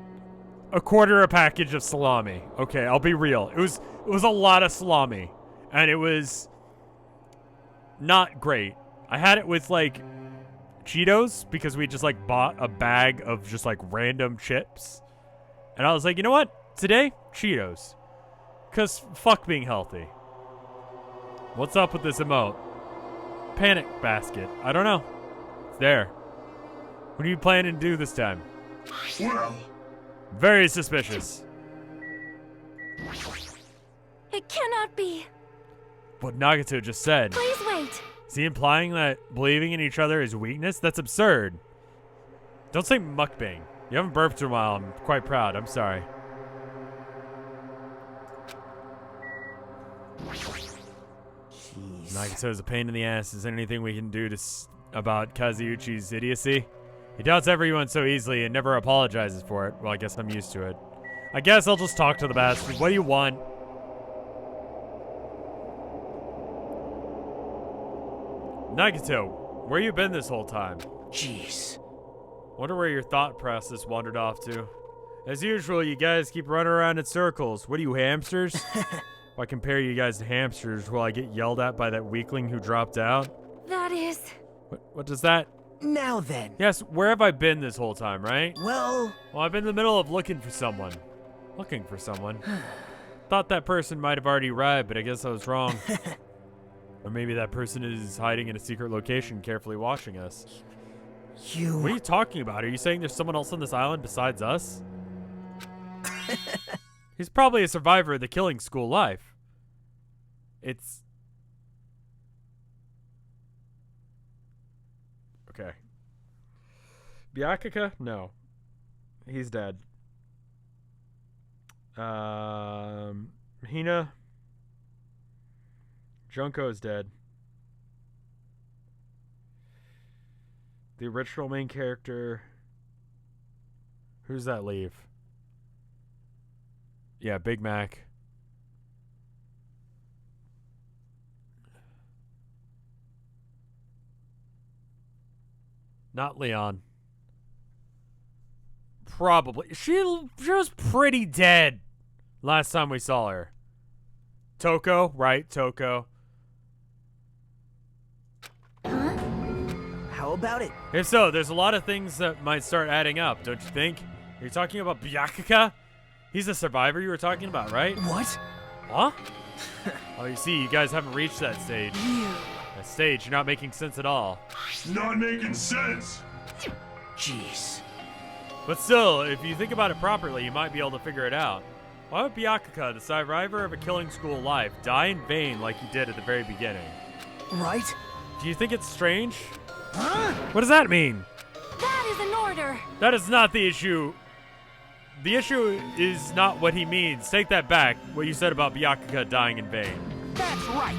a quarter a package of salami. Okay, I'll be real. It was a lot of salami. And it was not great. I had it with, like, Cheetos because we just, like, bought a bag of just, like, random chips. And I was like, you know what? Today, Cheetos. Because fuck being healthy. What's up with this emote? Panic basket. I don't know. It's there. What are you planning to do this time? Well, Very suspicious. It cannot be. What Nagato just said. Please wait. Is he implying that believing in each other is weakness? That's absurd. Don't say mukbang. You haven't burped in a while. I'm quite proud. I'm sorry. Jeez. Nagato's a pain in the ass. Is there anything we can do to about Kazuuchi's idiocy? He doubts everyone so easily and never apologizes for it. Well, I guess I'm used to it. I guess I'll just talk to the bastard. What do you want? Nagato, where you been this whole time? Jeez. Wonder where your thought process wandered off to. As usual, you guys keep running around in circles. What are you, hamsters? If I compare you guys to hamsters, will I get yelled at by that weakling who dropped out? That is... What does that? Now then. Yes, where have I been this whole time, right? Well, Well, I've been in the middle of looking for someone. Thought that person might have already arrived, but I guess I was wrong. Or maybe that person is hiding in a secret location, carefully watching us. What are you talking about? Are you saying there's someone else on this island besides us? He's probably a survivor of the killing school life. It's... Okay. Byakuya? No. He's dead. Hina? Junko's dead. The original main character. Who's that leave? Yeah, Big Mac. Not Leon. Probably. She was pretty dead last time we saw her. Toko, right? Toko. how about it? If so, there's a lot of things that might start adding up, don't you think? Are you talking about Byakuya? He's the survivor you were talking about, right? What? Huh? Oh, you see, you guys haven't reached that stage. That stage, you're not making sense at all. Not making sense. Jeez. But still, if you think about it properly, you might be able to figure it out. Why would Byakuya, the survivor of a killing school life, die in vain like he did at the very beginning? Right? Do you think it's strange? Huh? What does that mean? That is an order. That is not the issue. The issue is not what he means. Take that back, what you said about Byakuya dying in vain. That's right.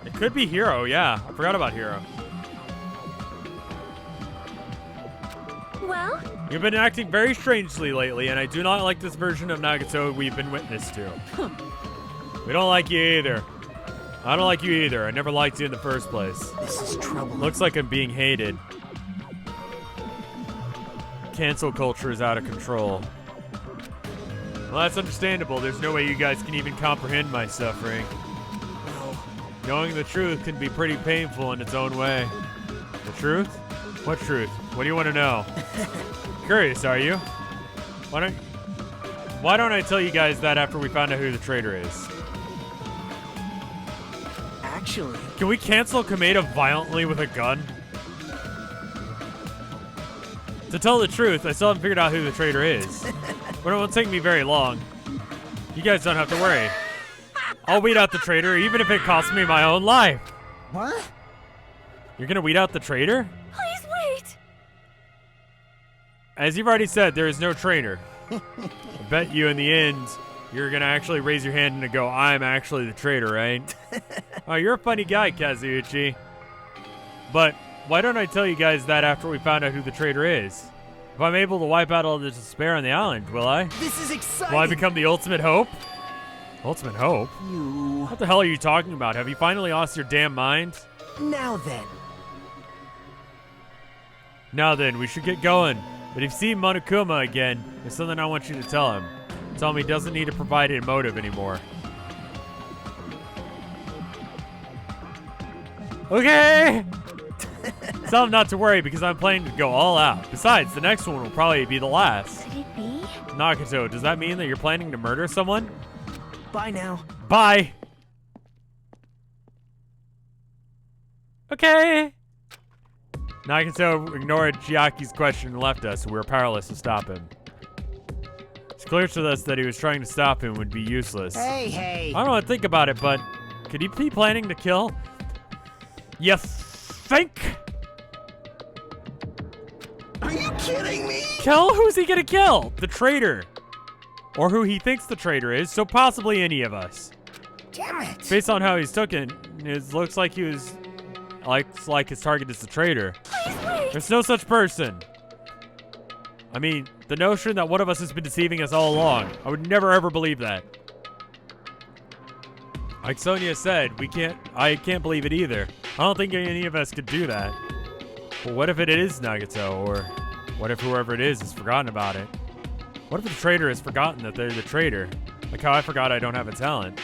It could be Hiro, yeah. I forgot about Hiro. Well, You've been acting very strangely lately, and I do not like this version of Nagato we've been witness to. We don't like you either. I don't like you either. I never liked you in the first place. This is trouble. Looks like I'm being hated. Cancel culture is out of control. Well, that's understandable. There's no way you guys can even comprehend my suffering. Knowing the truth can be pretty painful in its own way. The truth? What truth? What do you want to know? Curious, are you? Why don't I tell you guys that after we found out who the traitor is? Actually, Can we cancel Kameda violently with a gun? To tell the truth, I still haven't figured out who the traitor is. But it won't take me very long. You guys don't have to worry. I'll weed out the traitor even if it costs me my own life. what? You're gonna weed out the traitor? please wait. As you've already said, there is no traitor. I bet you in the end, you're gonna actually raise your hand and go, I'm actually the traitor, right? Oh, you're a funny guy, Kazuichi. But why don't I tell you guys that after we found out who the traitor is? If I'm able to wipe out all the despair on the island, will I? This is exciting. Will I become the ultimate hope? Ultimate hope? You. What the hell are you talking about? Have you finally lost your damn mind? Now then. Now then, we should get going. But if you see Monokuma again, there's something I want you to tell him. Tell him he doesn't need to provide a motive anymore. Okay! Tell him not to worry because I'm planning to go all out. Besides, the next one will probably be the last. Could it be? Nagato, does that mean that you're planning to murder someone? Bye now. Bye! Okay! Nagato ignored Chiaki's question and left us, so we were powerless to stop him. It's clear to us that he was trying to stop him would be useless. Hey. I don't know what to think about it, but could he be planning to kill? You think? Are you kidding me? Kill? Who's he gonna kill? The traitor. Or who he thinks the traitor is, so possibly any of us. Damn it. Based on how he's taken, it looks like he was like his target is the traitor. Please wait. There's no such person. I mean, the notion that one of us has been deceiving us all along. I would never ever believe that. Like Sonia said, I can't believe it either. I don't think any of us could do that. But what if it is Nagato, or what if whoever it is has forgotten about it? What if the traitor has forgotten that they're the traitor? Like how I forgot I don't have a talent.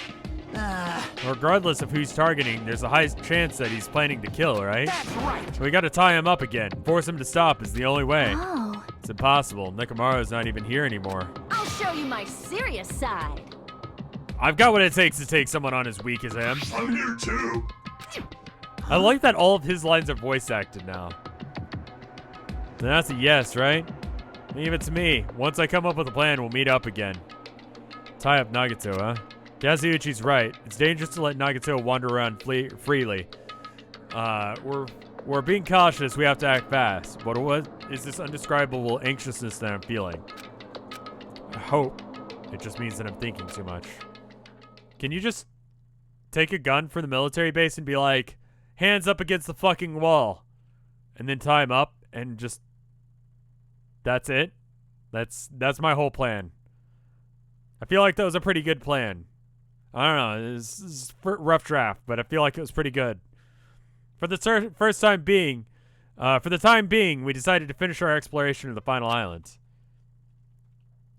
Regardless of who's targeting, there's a high chance that he's planning to kill, right? That's right. So we gotta tie him up again. Force him to stop is the only way. Oh, It's impossible. Nekomaru's not even here anymore. I'll show you my serious side. I've got what it takes to take someone on as weak as him. I'm here too. I like that all of his lines are voice acted now. Then that's a yes, right? Leave it to me. Once I come up with a plan, we'll meet up again. Tie up Nagato, huh? Kazuichi's right. It's dangerous to let Nagato wander around freely. We're being cautious. We have to act fast. But what is this undescribable anxiousness that I'm feeling? I hope it just means that I'm thinking too much. Can you just take a gun from the military base and be like, hands up against the fucking wall, and then tie him up and just... That's it? That's my whole plan. I feel like that was a pretty good plan. I don't know. This is a rough draft, but I feel like it was pretty good. For the time being, we decided to finish our exploration of the final island.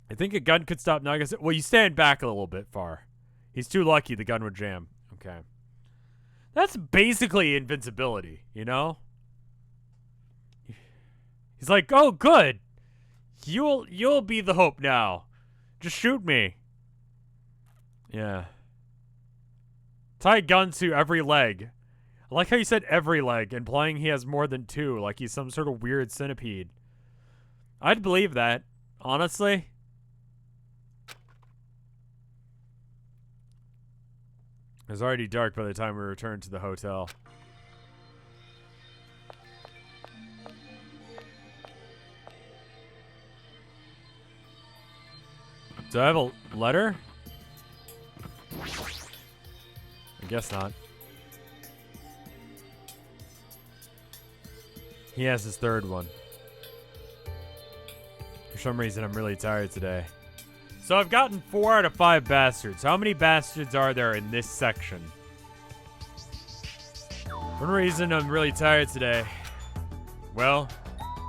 I think a gun could stop Nagato. Well, you stand back a little bit far. He's too lucky the gun would jam. Okay. That's basically invincibility, you know? He's like, oh, good. You'll be the hope now. Just shoot me. Yeah. Tie guns to every leg. I like how you said every leg, implying he has more than two, like he's some sort of weird centipede. I'd believe that, honestly. It was already dark by the time we returned to the hotel. Do I have a letter? I guess not. He has his third one. For some reason, I'm really tired today. So I've gotten 4 out of 5 bastards. How many bastards are there in this section? One reason I'm really tired today. Well,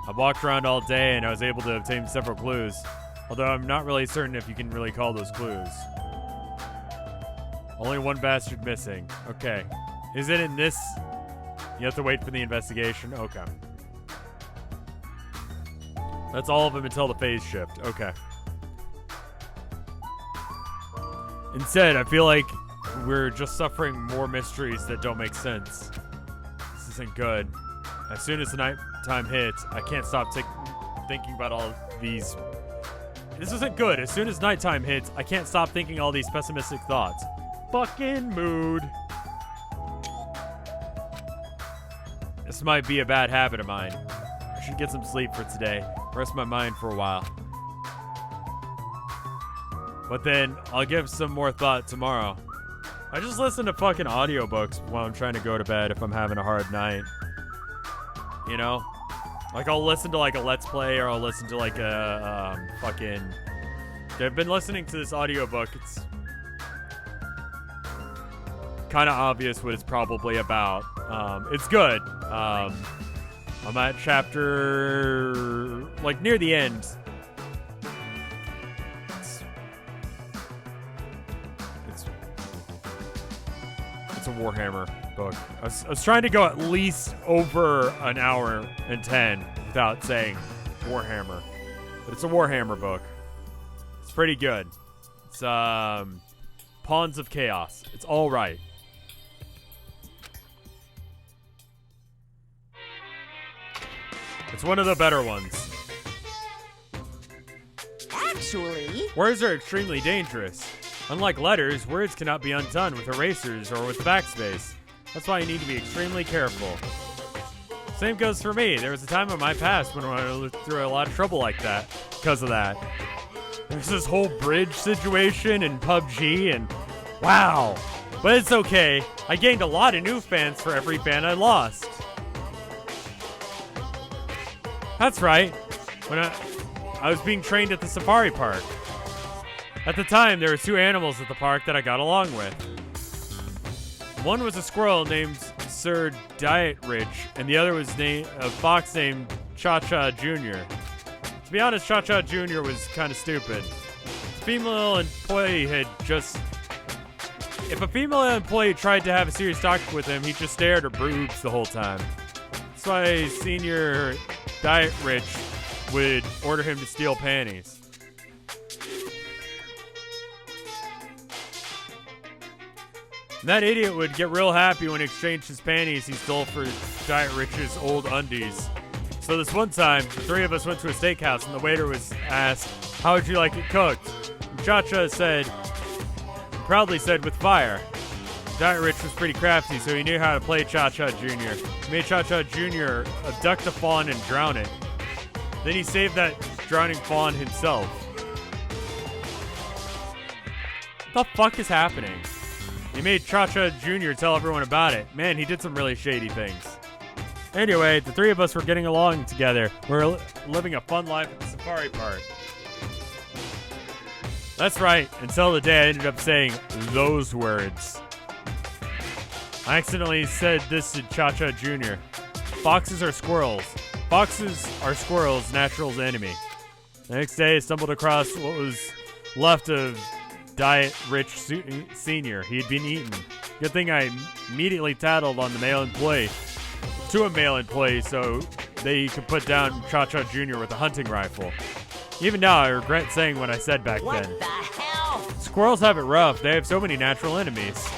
I walked around all day and I was able to obtain several clues. Although I'm not really certain if you can really call those clues. Only one bastard missing. Okay. Is it in this? You have to wait for the investigation? Okay. That's all of them until the phase shift. Okay. Instead, I feel like we're just suffering more mysteries that don't make sense. This isn't good. As soon as the nighttime hits, I can't stop thinking about all these... This isn't good. As soon as nighttime hits, I can't stop thinking all these pessimistic thoughts. Fucking mood. This might be a bad habit of mine. I should get some sleep for today. Rest my mind for a while. But then, I'll give some more thought tomorrow. I just listen to fucking audiobooks while I'm trying to go to bed if I'm having a hard night. You know? Like, I'll listen to, like, a Let's Play, or I'll listen to, like, a, fucking... I've been listening to this audiobook. It's kind of obvious what it's probably about. It's good. I'm at chapter... like, near the end. It's a Warhammer book. I was trying to go at least over an hour and 10 without saying Warhammer. But it's a Warhammer book. It's pretty good. It's, Pawns of Chaos. It's alright. It's one of the better ones. Actually, Words are extremely dangerous. Unlike letters, words cannot be undone with erasers or with backspace. That's why you need to be extremely careful. Same goes for me. There was a time in my past when I went through a lot of trouble like that because of that. There's this whole bridge situation in PUBG and wow. But it's okay. I gained a lot of new fans for every fan I lost. That's right. When I was being trained at the safari park. At the time, there were 2 animals at the park that I got along with. One was a squirrel named Sir Diet Rich, and the other was a fox named Cha-Cha Jr. To be honest, Cha-Cha Jr. was kind of stupid. The female employee had just... If a female employee tried to have a serious talk with him, he just stared at her boobs the whole time. That's why Senior Diet Rich would order him to steal panties. And that idiot would get real happy when he exchanged his panties he stole for Diet Rich's old undies. So this one time, the 3 of us went to a steakhouse and the waiter was asked, "How would you like it cooked?" And Cha-Cha proudly said, "With fire." Diet Rich was pretty crafty, so he knew how to play Cha-Cha Jr. He made Cha-Cha Jr. abduct a fawn and drown it. Then he saved that drowning fawn himself. What the fuck is happening? He made Cha-Cha Jr. tell everyone about it. Man, he did some really shady things. Anyway, the 3 of us were getting along together. We were living a fun life at the safari park. That's right, until the day I ended up saying those words. I accidentally said this to Cha-Cha Jr. Foxes are squirrels. Foxes are squirrels' natural enemy. The next day, I stumbled across what was left of Diet Rich Senior. He had been eaten. Good thing I immediately tattled on the male employee to a male employee so they could put down Cha-Cha Jr. with a hunting rifle. Even now, I regret saying what I said back What then. the hell? Squirrels have it rough. They have so many natural enemies.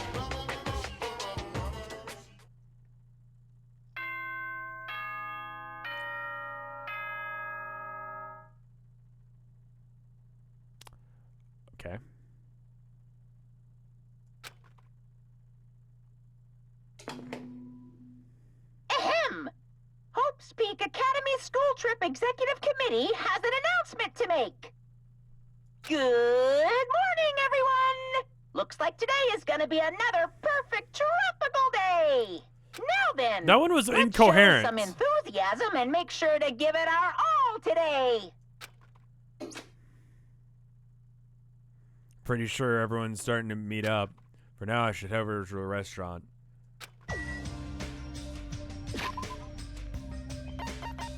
Okay. Ahem! Hope's Peak Academy School Trip Executive Committee has an announcement to make. Good morning, everyone! Looks like today is gonna be another perfect tropical day! Now then, That one was let's incoherent. show some enthusiasm and make sure to give it our all today! Pretty sure everyone's starting to meet up. For now, I should head over to a restaurant.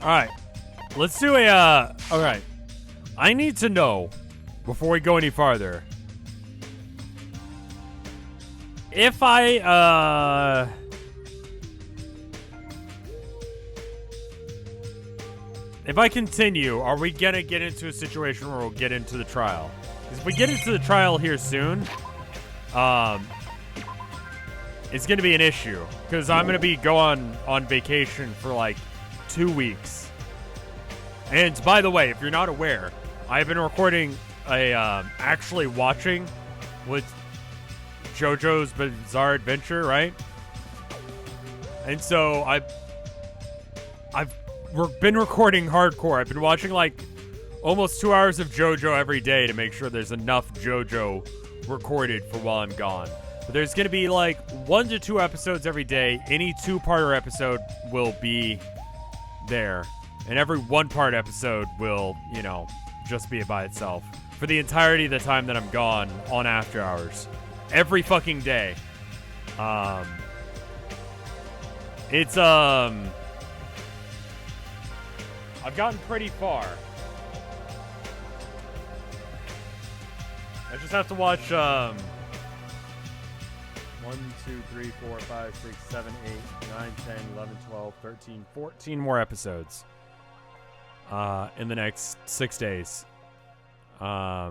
Alright. Let's do a, alright. I need to know, before we go any farther, if I continue, are we gonna get into a situation where we'll get into the trial? Because if we get into the trial here soon, it's gonna be an issue. Because I'm gonna be going on vacation for like 2 weeks. And by the way, if you're not aware, I've been recording a actually watching with JoJo's Bizarre Adventure, right? And so I've been recording hardcore. I've been watching like almost 2 hours of JoJo every day to make sure there's enough JoJo recorded for while I'm gone. But there's going to be like 1 to 2 episodes every day. Any 2-parter episode will be there. And every 1-part episode will, you know, just be by itself. For the entirety of the time that I'm gone on After Hours. Every fucking day. It's, I've gotten pretty far. I just have to watch, 1, 2, 3, 4, 5, 6, 7, 8, 9, 10, 11, 12, 13, 14 more episodes. In the next 6 days. I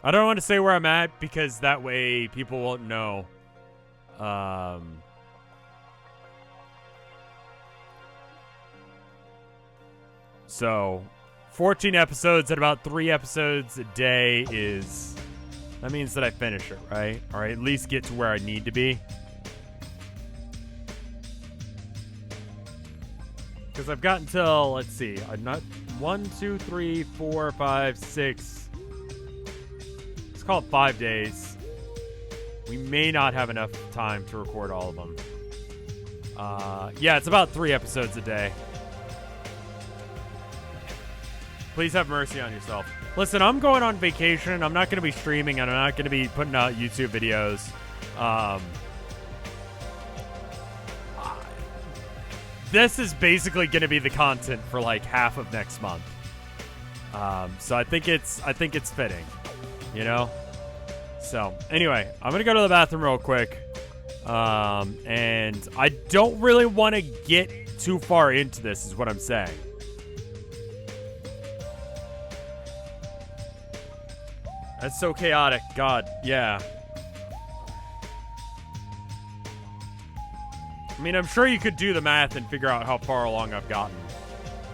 don't want to say where I'm at because that way people won't know. So 14 episodes at about 3 episodes a day is... That means that I finish it, right? Or at least get to where I need to be. Because I've got until, let's see, I'm not 1, 2, 3, 4, 5, 6. Let's call it 5 days. We may not have enough time to record all of them. Yeah, it's about 3 episodes a day. Please have mercy on yourself. Listen, I'm going on vacation. I'm not going to be streaming, and I'm not going to be putting out YouTube videos. This is basically going to be the content for like half of next month. So I think it's fitting, you know? So anyway, I'm going to go to the bathroom real quick. And I don't really want to get too far into this is what I'm saying. That's so chaotic. God, yeah. I mean, I'm sure you could do the math and figure out how far along I've gotten.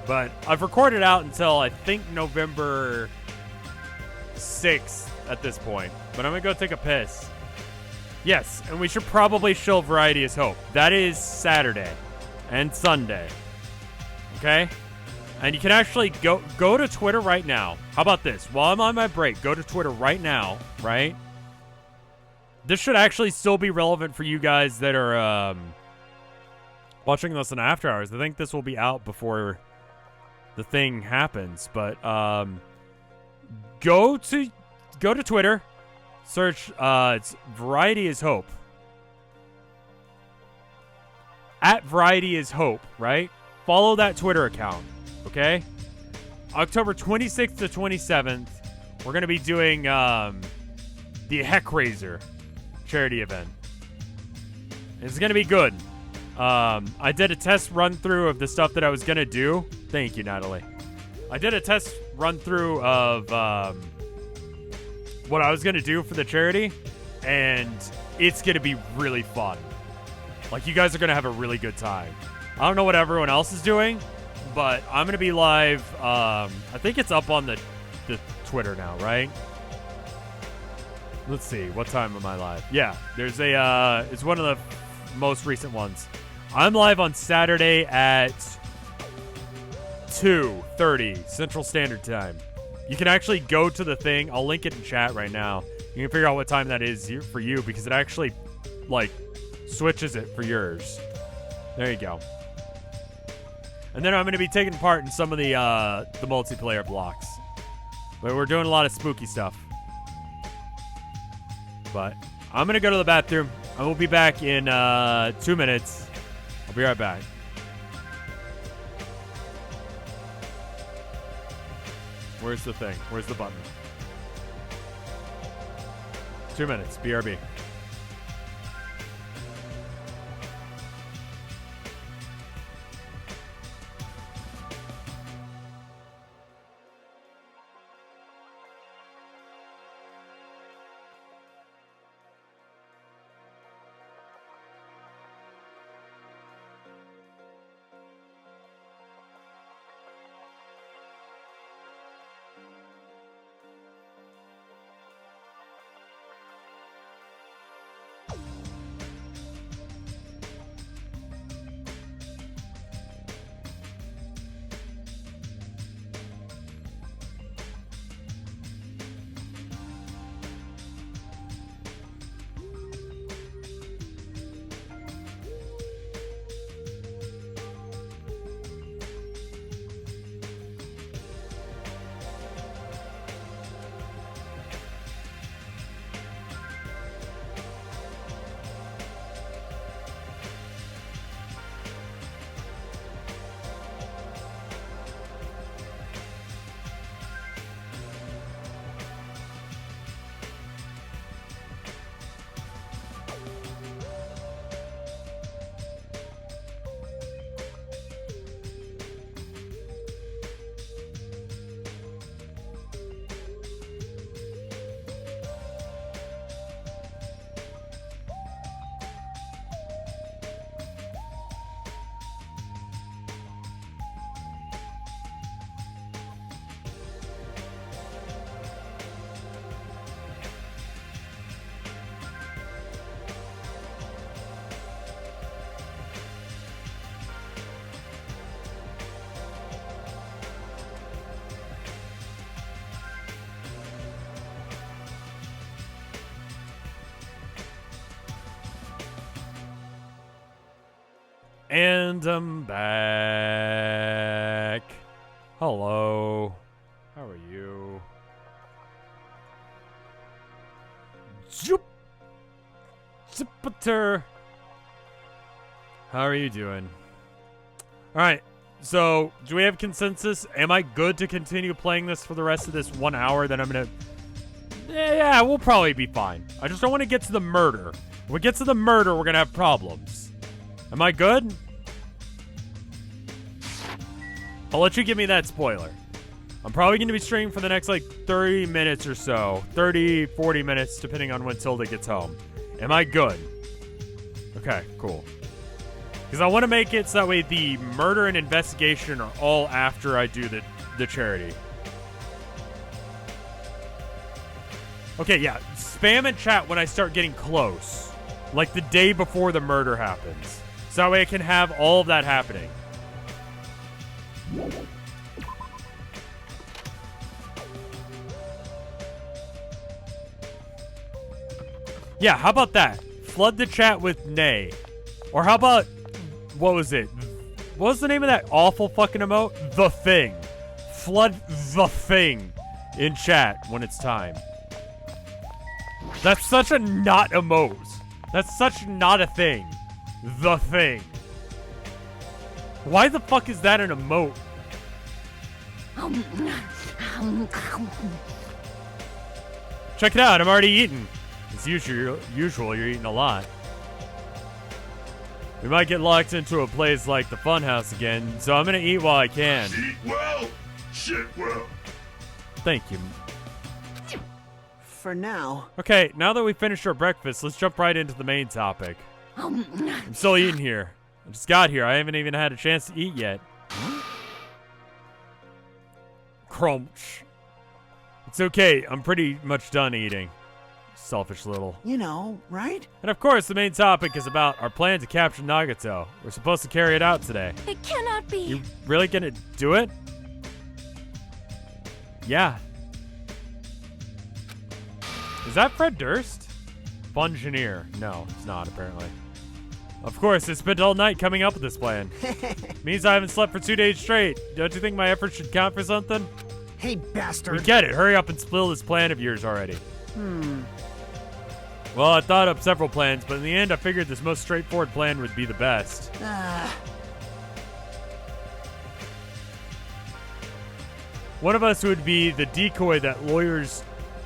But I've recorded out until, I think, November 6th at this point. But I'm going to go take a piss. Yes, and we should probably show Variety is Hope. That is Saturday and Sunday. Okay? And you can actually go to Twitter right now. How about this? While I'm on my break, go to Twitter right now, right? This should actually still be relevant for you guys that are watching this in After Hours. I think this will be out before the thing happens. But go to Twitter. Search it's Variety is Hope. At Variety is Hope, right? Follow that Twitter account. Okay? October 26th to 27th, we're going to be doing the Heck Raiser charity event. It's gonna be good. I did a test run through of the stuff that I was gonna do. Thank you, Natalie. I did a test run through of what I was gonna do for the charity, and it's gonna be really fun. Like, you guys are gonna have a really good time. I don't know what everyone else is doing, but I'm gonna be live. I think it's up on the Twitter now, right? Let's see. What time am I live? Yeah, there's a. It's one of the most recent ones. I'm live on Saturday at 2:30 Central Standard Time. You can actually go to the thing. I'll link it in chat right now. You can figure out what time that is for you, because it actually, like, switches it for yours. There you go. And then I'm going to be taking part in some of the multiplayer blocks. But we're doing a lot of spooky stuff. But I'm going to go to the bathroom. I will be back in 2 minutes. I'll be right back. Where's the thing? Where's the button? 2 minutes. BRB. And I'm back. Hello. How are you? Jupiter. How are you doing? All right. So, do we have consensus? Am I good to continue playing this for the rest of this 1 hour? Then I'm going to... Yeah, we'll probably be fine. I just don't want to get to the murder. When we get to the murder, we're going to have problems. Am I good? I'll let you give me that spoiler. I'm probably going to be streaming for the next, like, 30 minutes or so. 30, 40 minutes, depending on when Tilda gets home. Am I good? Okay, cool. Because I want to make it so that way the murder and investigation are all after I do the charity. Okay, yeah. Spam and chat when I start getting close. Like the day before the murder happens. So that way I can have all of that happening. Yeah, how about that? Flood the chat with nay. Or how about... What was it? What was the name of that awful fucking emote? The Thing. Flood the Thing in chat when it's time. That's such a not emote. That's such not a thing. The Thing. Why the fuck is that an emote? Check it out, I'm already eating. As usual, you're eating a lot. We might get locked into a place like the funhouse again, so I'm gonna eat while I can. Eat well, shit well. Thank you. For now. Okay, now that we finished our breakfast, let's jump right into the main topic. I'm still eating here. I just got here. I haven't even had a chance to eat yet. Crunch. It's okay. I'm pretty much done eating. Selfish little. You know, right? And of course, the main topic is about our plan to capture Nagato. We're supposed to carry it out today. It cannot be. You really gonna do it? Yeah. Is that Fred Durst? Fungineer. No, it's not, apparently. Of course, I spent all night coming up with this plan. Means I haven't slept for 2 days straight. Don't you think my efforts should count for something? Hey, bastard. We get it. Hurry up and spill this plan of yours already. Well, I thought up several plans, but in the end, I figured this most straightforward plan would be the best. One of us would be the decoy that lawyers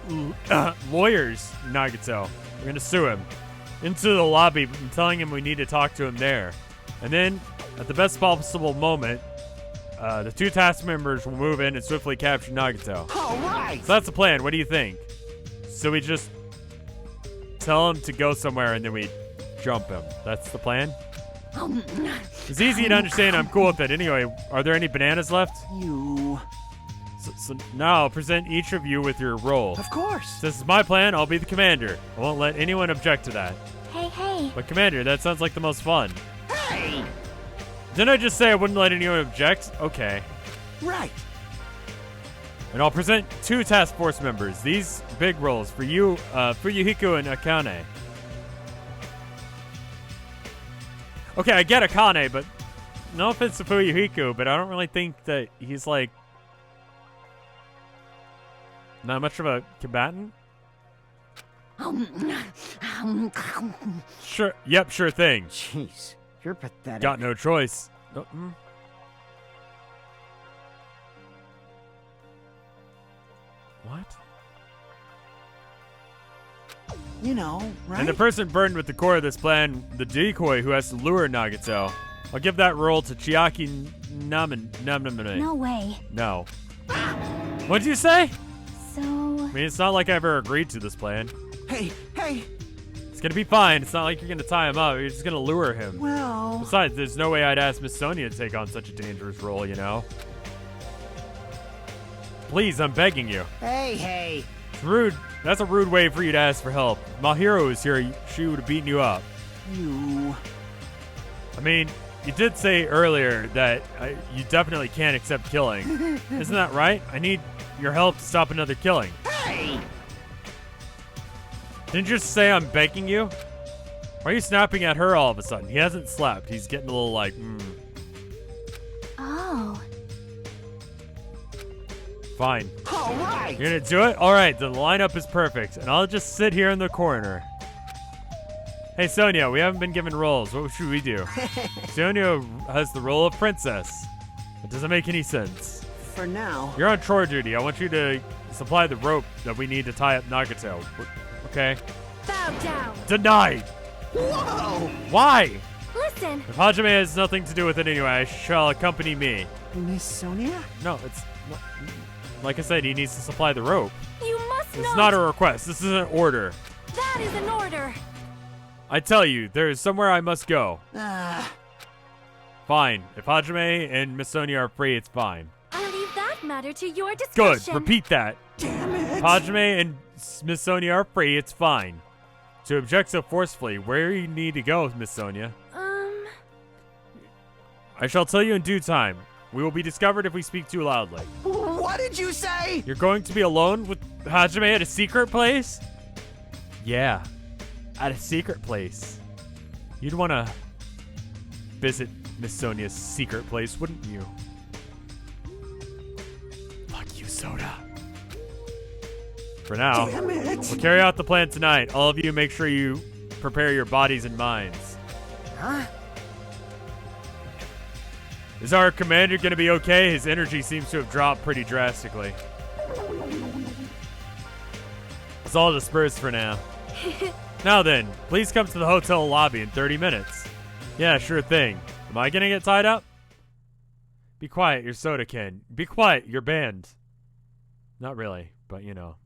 Nagato. We're gonna sue him into the lobby and telling him we need to talk to him there. And then, at the best possible moment, the 2 task members will move in and swiftly capture Nagato. All right. So that's the plan. What do you think? So we just tell him to go somewhere and then we jump him. That's the plan? It's easy to understand. I'm cool with it. Anyway, are there any bananas left? You. So now I'll present each of you with your role. Of course. This is my plan. I'll be the commander. I won't let anyone object to that. Hey. But commander, that sounds like the most fun. Hey. Didn't I just say I wouldn't let anyone object? Okay. Right. And I'll present 2 task force members. These big roles for you, Fuyuhiko and Akane. Okay, I get Akane, but no offense to Fuyuhiko, but I don't really think that he's like not much of a combatant. Sure. Yep. Sure thing. Jeez, you're pathetic. Got no choice. What? You know, right? And the person burdened with the core of this plan, the decoy who has to lure Nagato. I'll give that role to Chiaki Namine. No way. No. What'd you say? So, I mean, it's not like I ever agreed to this plan. Hey. It's gonna be fine. It's not like you're gonna tie him up. You're just gonna lure him. Well. Besides, there's no way I'd ask Miss Sonia to take on such a dangerous role, you know? Please, I'm begging you. Hey. It's rude. That's a rude way for you to ask for help. If Mahiro was here, she would have beaten you up. You. I mean, you did say earlier that you definitely can't accept killing. Isn't that right? I need your help to stop another killing. Hey. Didn't you just say I'm begging you? Why are you snapping at her all of a sudden? He hasn't slept. He's getting a little like, oh. Fine. All right. You're gonna do it? Alright, the lineup is perfect. And I'll just sit here in the corner. Hey, Sonia, we haven't been given roles. What should we do? Sonia has the role of princess. It doesn't make any sense. For now. You're on chore duty. I want you to supply the rope that we need to tie up Nagato. Okay? Bow down. Denied! Whoa. Why? Listen. If Hajime has nothing to do with it anyway, shall accompany me. Miss Sonia? No, it's... Like I said, he needs to supply the rope. You must It's not a request. This is an order. That is an order. I tell you, there is somewhere I must go. Fine. If Hajime and Miss Sonia are free, it's fine. I'll leave that matter to your Good. discretion. Repeat that. Damn it. If Hajime and Miss Sonia are free, it's fine. To object so forcefully, where you need to go, Miss Sonia? I shall tell you in due time. We will be discovered if we speak too loudly. What did you say? You're going to be alone with Hajime at a secret place? Yeah, at a secret place. You'd want to visit Miss Sonia's secret place, wouldn't you? Fuck you, Soda. For now, Damn it. we'll carry out the plan tonight. All of you make sure you prepare your bodies and minds. Huh? Is our commander going to be okay? His energy seems to have dropped pretty drastically. It's all dispersed for now. Now then, please come to the hotel lobby in 30 minutes. Yeah, sure thing. Am I gonna get tied up? Be quiet, you're soda can. Be quiet, you're banned. Not really, but you know.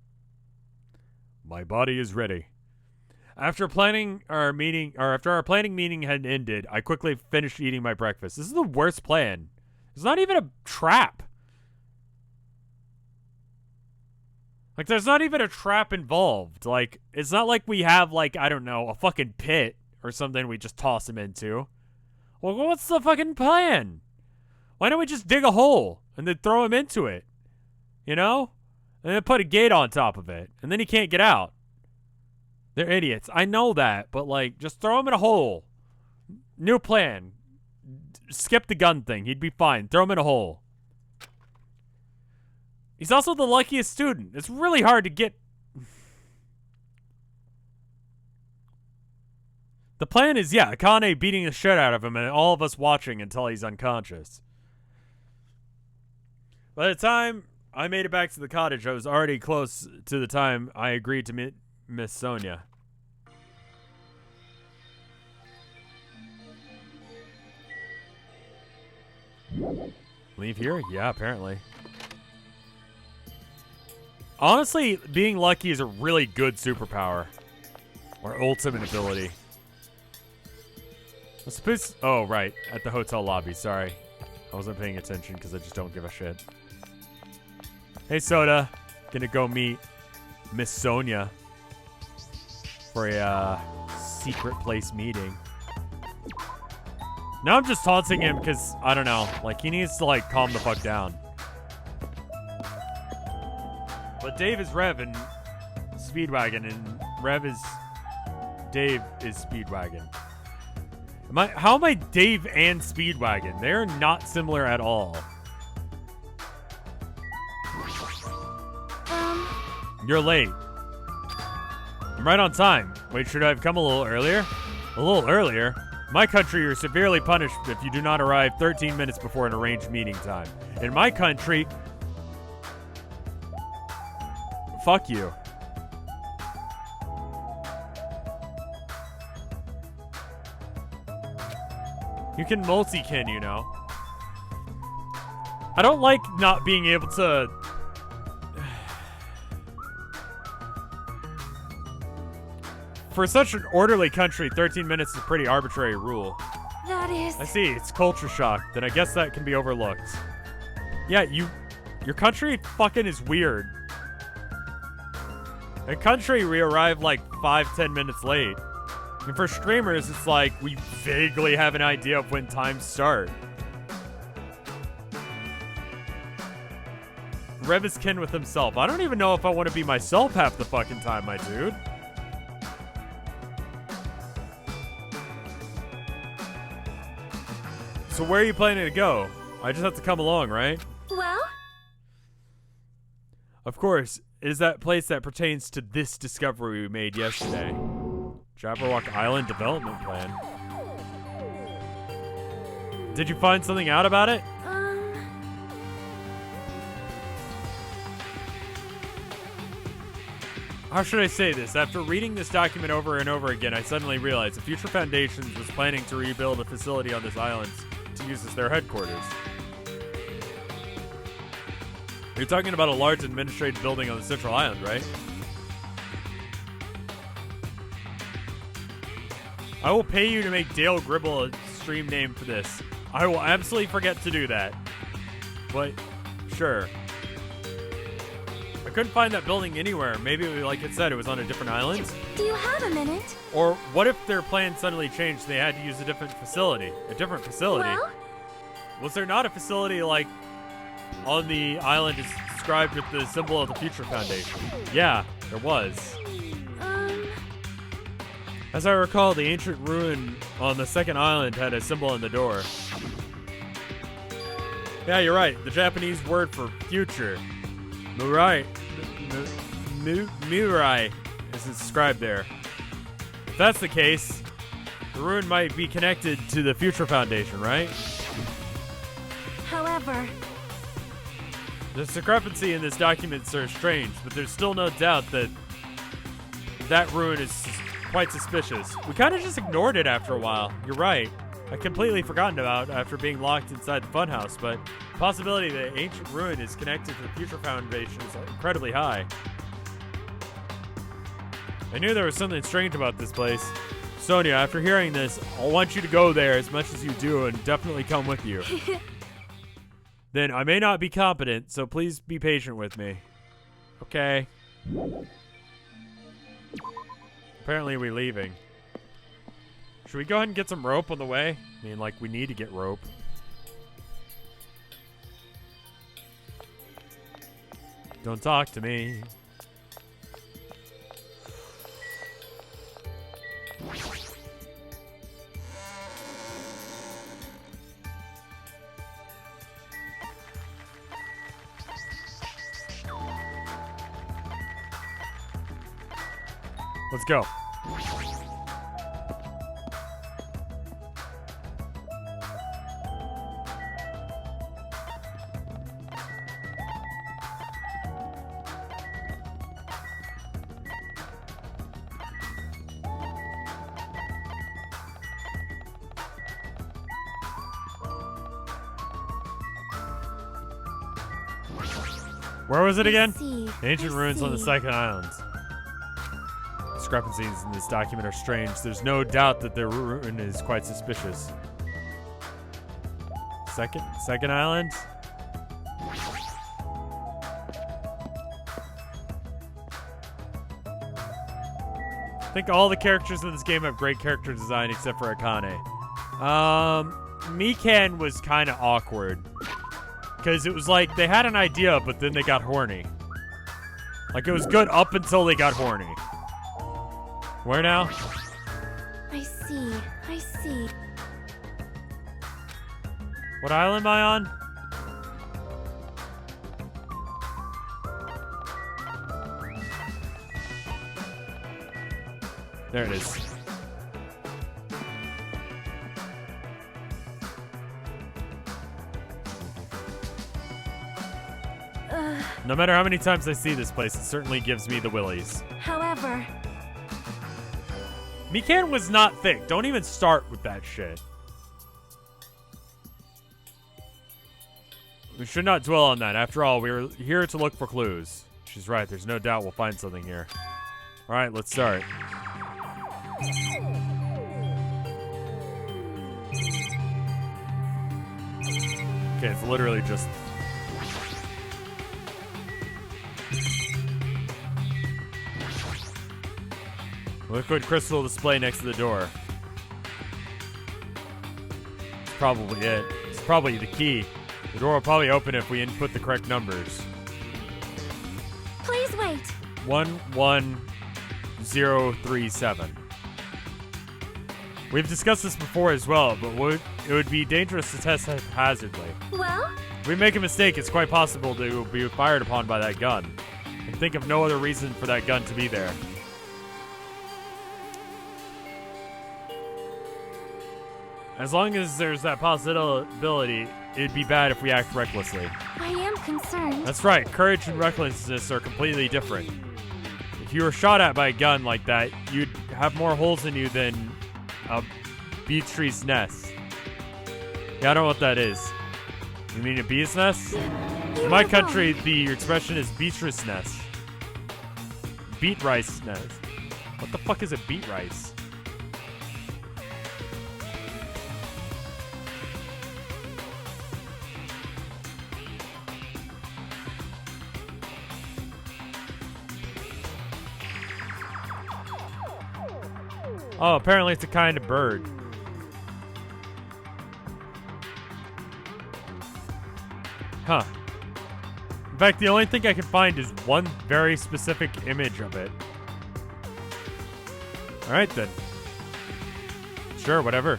My body is ready. After our planning meeting had ended, I quickly finished eating my breakfast. This is the worst plan. It's not even a trap. Like, there's not even a trap involved. Like, it's not like we have, like, I don't know, a fucking pit or something we just toss him into. Well, what's the fucking plan? Why don't we just dig a hole and then throw him into it? You know? And then put a gate on top of it. And then he can't get out. They're idiots. I know that. But, like, just throw him in a hole. New plan. Skip the gun thing. He'd be fine. Throw him in a hole. He's also the luckiest student. It's really hard to get... The plan is, yeah, Akane beating the shit out of him and all of us watching until he's unconscious. By the time I made it back to the cottage, I was already close to the time I agreed to meet Miss Sonia. Leave here? Yeah, apparently. Honestly, being lucky is a really good superpower. Or ultimate ability. I suppose... Oh, right. At the hotel lobby. Sorry. I wasn't paying attention because I just don't give a shit. Hey, Soda. Gonna go meet Miss Sonia for a secret place meeting. Now I'm just taunting him because, I don't know. Like, he needs to, like, calm the fuck down. But Dave is Rev and Speedwagon, and Rev is Dave is Speedwagon. How am I Dave and Speedwagon? They're not similar at all. You're late. I'm right on time. Wait, should I have come a little earlier? A little earlier? In my country, you're severely punished if you do not arrive 13 minutes before an arranged meeting time. In my country... Fuck you. You can multi-kin, you know. I don't like not being able to... For such an orderly country, 13 minutes is a pretty arbitrary rule. That is... I see, it's culture shock. Then I guess that can be overlooked. Yeah, your country fucking is weird. In country, we arrive like 5-10 minutes late. And for streamers, it's like we vaguely have an idea of when times start. Rev is kin with himself. I don't even know if I want to be myself half the fucking time, my dude. So where are you planning to go? I just have to come along, right? Well? Of course. It is that place that pertains to this discovery we made yesterday. Jabberwock Island Development Plan. Did you find something out about it? How should I say this? After reading this document over and over again, I suddenly realized the Future Foundations was planning to rebuild a facility on this island to use as their headquarters. You're talking about a large administrative building on the central island, right? I will pay you to make Dale Gribble a stream name for this. I will absolutely forget to do that. But, sure. I couldn't find that building anywhere. Maybe, like it said, it was on a different island. Do you have a minute? Or what if their plan suddenly changed and they had to use a different facility? A different facility? Well? Was there not a facility, like, on the island is described with the symbol of the Future Foundation? Yeah, there was. As I recall, the ancient ruin on the second island had a symbol on the door. Yeah, you're right. The Japanese word for future, Murai, Murai, is described there. If that's the case, the ruin might be connected to the Future Foundation, right? However... The discrepancy in this document is strange, but there's still no doubt that that ruin is quite suspicious. We kind of just ignored it after a while. You're right. I'd completely forgotten about after being locked inside the funhouse, but the possibility that ancient ruin is connected to the Future Foundation is incredibly high. I knew there was something strange about this place. Sonia, after hearing this, I want you to go there as much as you do and definitely come with you. Then I may not be competent, so please be patient with me. Okay. Apparently we're leaving. Should we go ahead and get some rope on the way? I mean, like, we need to get rope. Don't talk to me. Let's go. Where was it again? Ancient ruins on the second island. Discrepancies in this document are strange. There's no doubt that the ruin is quite suspicious. Second island? I think all the characters in this game have great character design except for Akane. Mikan was kind of awkward. Because it was like they had an idea, but then they got horny. Like, it was good up until they got horny. Where now? I see. I see. What island am I on? There it is. No matter how many times I see this place, it certainly gives me the willies. However, Mikan was not thick. Don't even start with that shit. We should not dwell on that. After all, we were here to look for clues. She's right. There's no doubt we'll find something here. All right, let's start. Okay, it's literally just... liquid crystal display next to the door. That's probably it. It's probably the key. The door will probably open if we input the correct numbers. please wait. 11037. We've discussed this before as well, but it would be dangerous to test haphazardly. Well, If we make a mistake, it's quite possible to be fired upon by that gun. I can think of no other reason for that gun to be there. As long as there's that possibility, it'd be bad if we act recklessly. I am concerned. That's right, courage and recklessness are completely different. If you were shot at by a gun like that, you'd have more holes in you than a beech tree's nest. Yeah, I don't know what that is. You mean a bee's nest? In my country, the expression is beatrice nest. Beet rice nest. What the fuck is a beet rice? Oh, apparently it's a kind of bird. Huh. In fact, the only thing I can find is one very specific image of it. Alright then. Sure, whatever.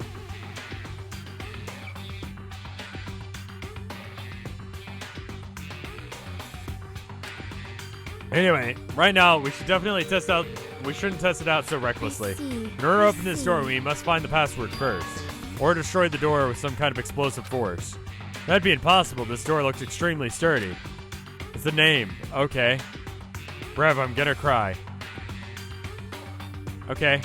Anyway, right now we should definitely test out. We shouldn't test it out so recklessly. In order to open this door, we must find the password first, or destroy the door with some kind of explosive force. That'd be impossible. This door looks extremely sturdy. It's the name. Okay. Rev, I'm gonna cry. Okay.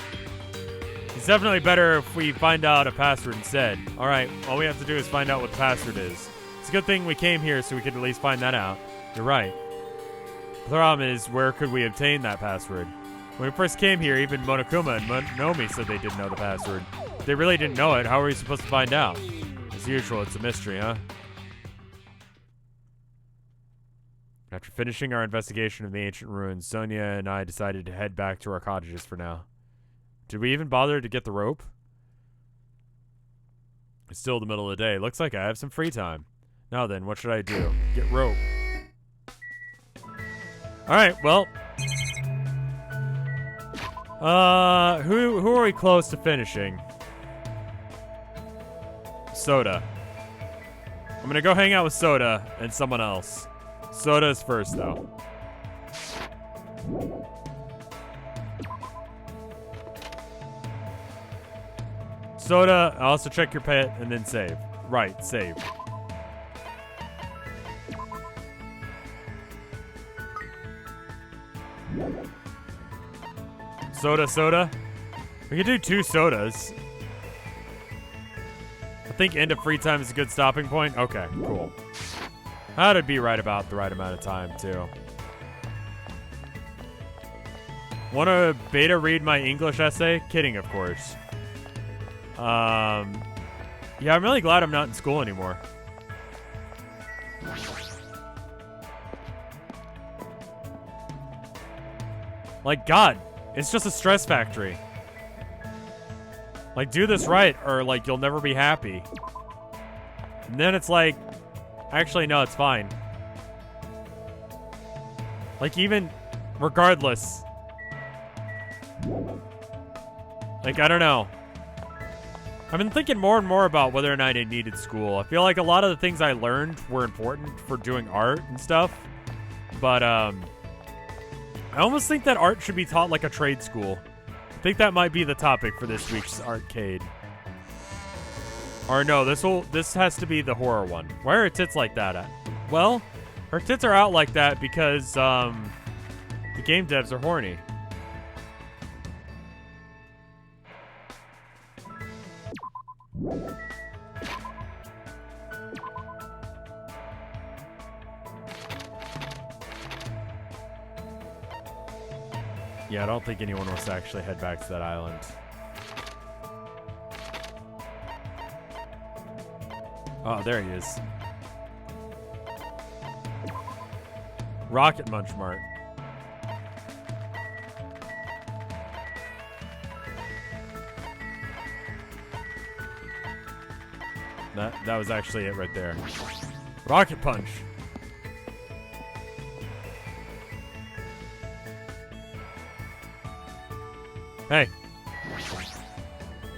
It's definitely better if we find out a password instead. Alright, all we have to do is find out what the password is. It's a good thing we came here so we could at least find that out. You're right. The problem is, where could we obtain that password? When we first came here, even Monokuma and Monomi said they didn't know the password. If they really didn't know it, how are we supposed to find out? As usual, it's a mystery, huh? After finishing our investigation of the ancient ruins, Sonia and I decided to head back to our cottages for now. Did we even bother to get the rope? It's still the middle of the day. Looks like I have some free time. Now then, what should I do? Get rope. Alright, well. Who are we close to finishing? Soda. I'm gonna go hang out with Soda and someone else. Soda's first, though. Soda, also check your pet and then save. Right, save. Soda. We could do 2 sodas. I think end of free time is a good stopping point. Okay, cool. That'd be right about the right amount of time, too. Want to beta read my English essay? Kidding, of course. Yeah, I'm really glad I'm not in school anymore. Like, God, it's just a stress factory. Like, do this right, or, like, you'll never be happy. And then it's like, actually, no, it's fine. Like, even regardless. Like, I don't know. I've been thinking more and more about whether or not I needed school. I feel like a lot of the things I learned were important for doing art and stuff. But, I almost think that art should be taught like a trade school. I think that might be the topic for this week's arcade. Or no, this has to be the horror one. Why are her tits like that at? Well, her tits are out like that because, the game devs are horny. Yeah, I don't think anyone wants to actually head back to that island. Oh, there he is. Rocket Munch Mart. That was actually it right there. Rocket Punch. Hey.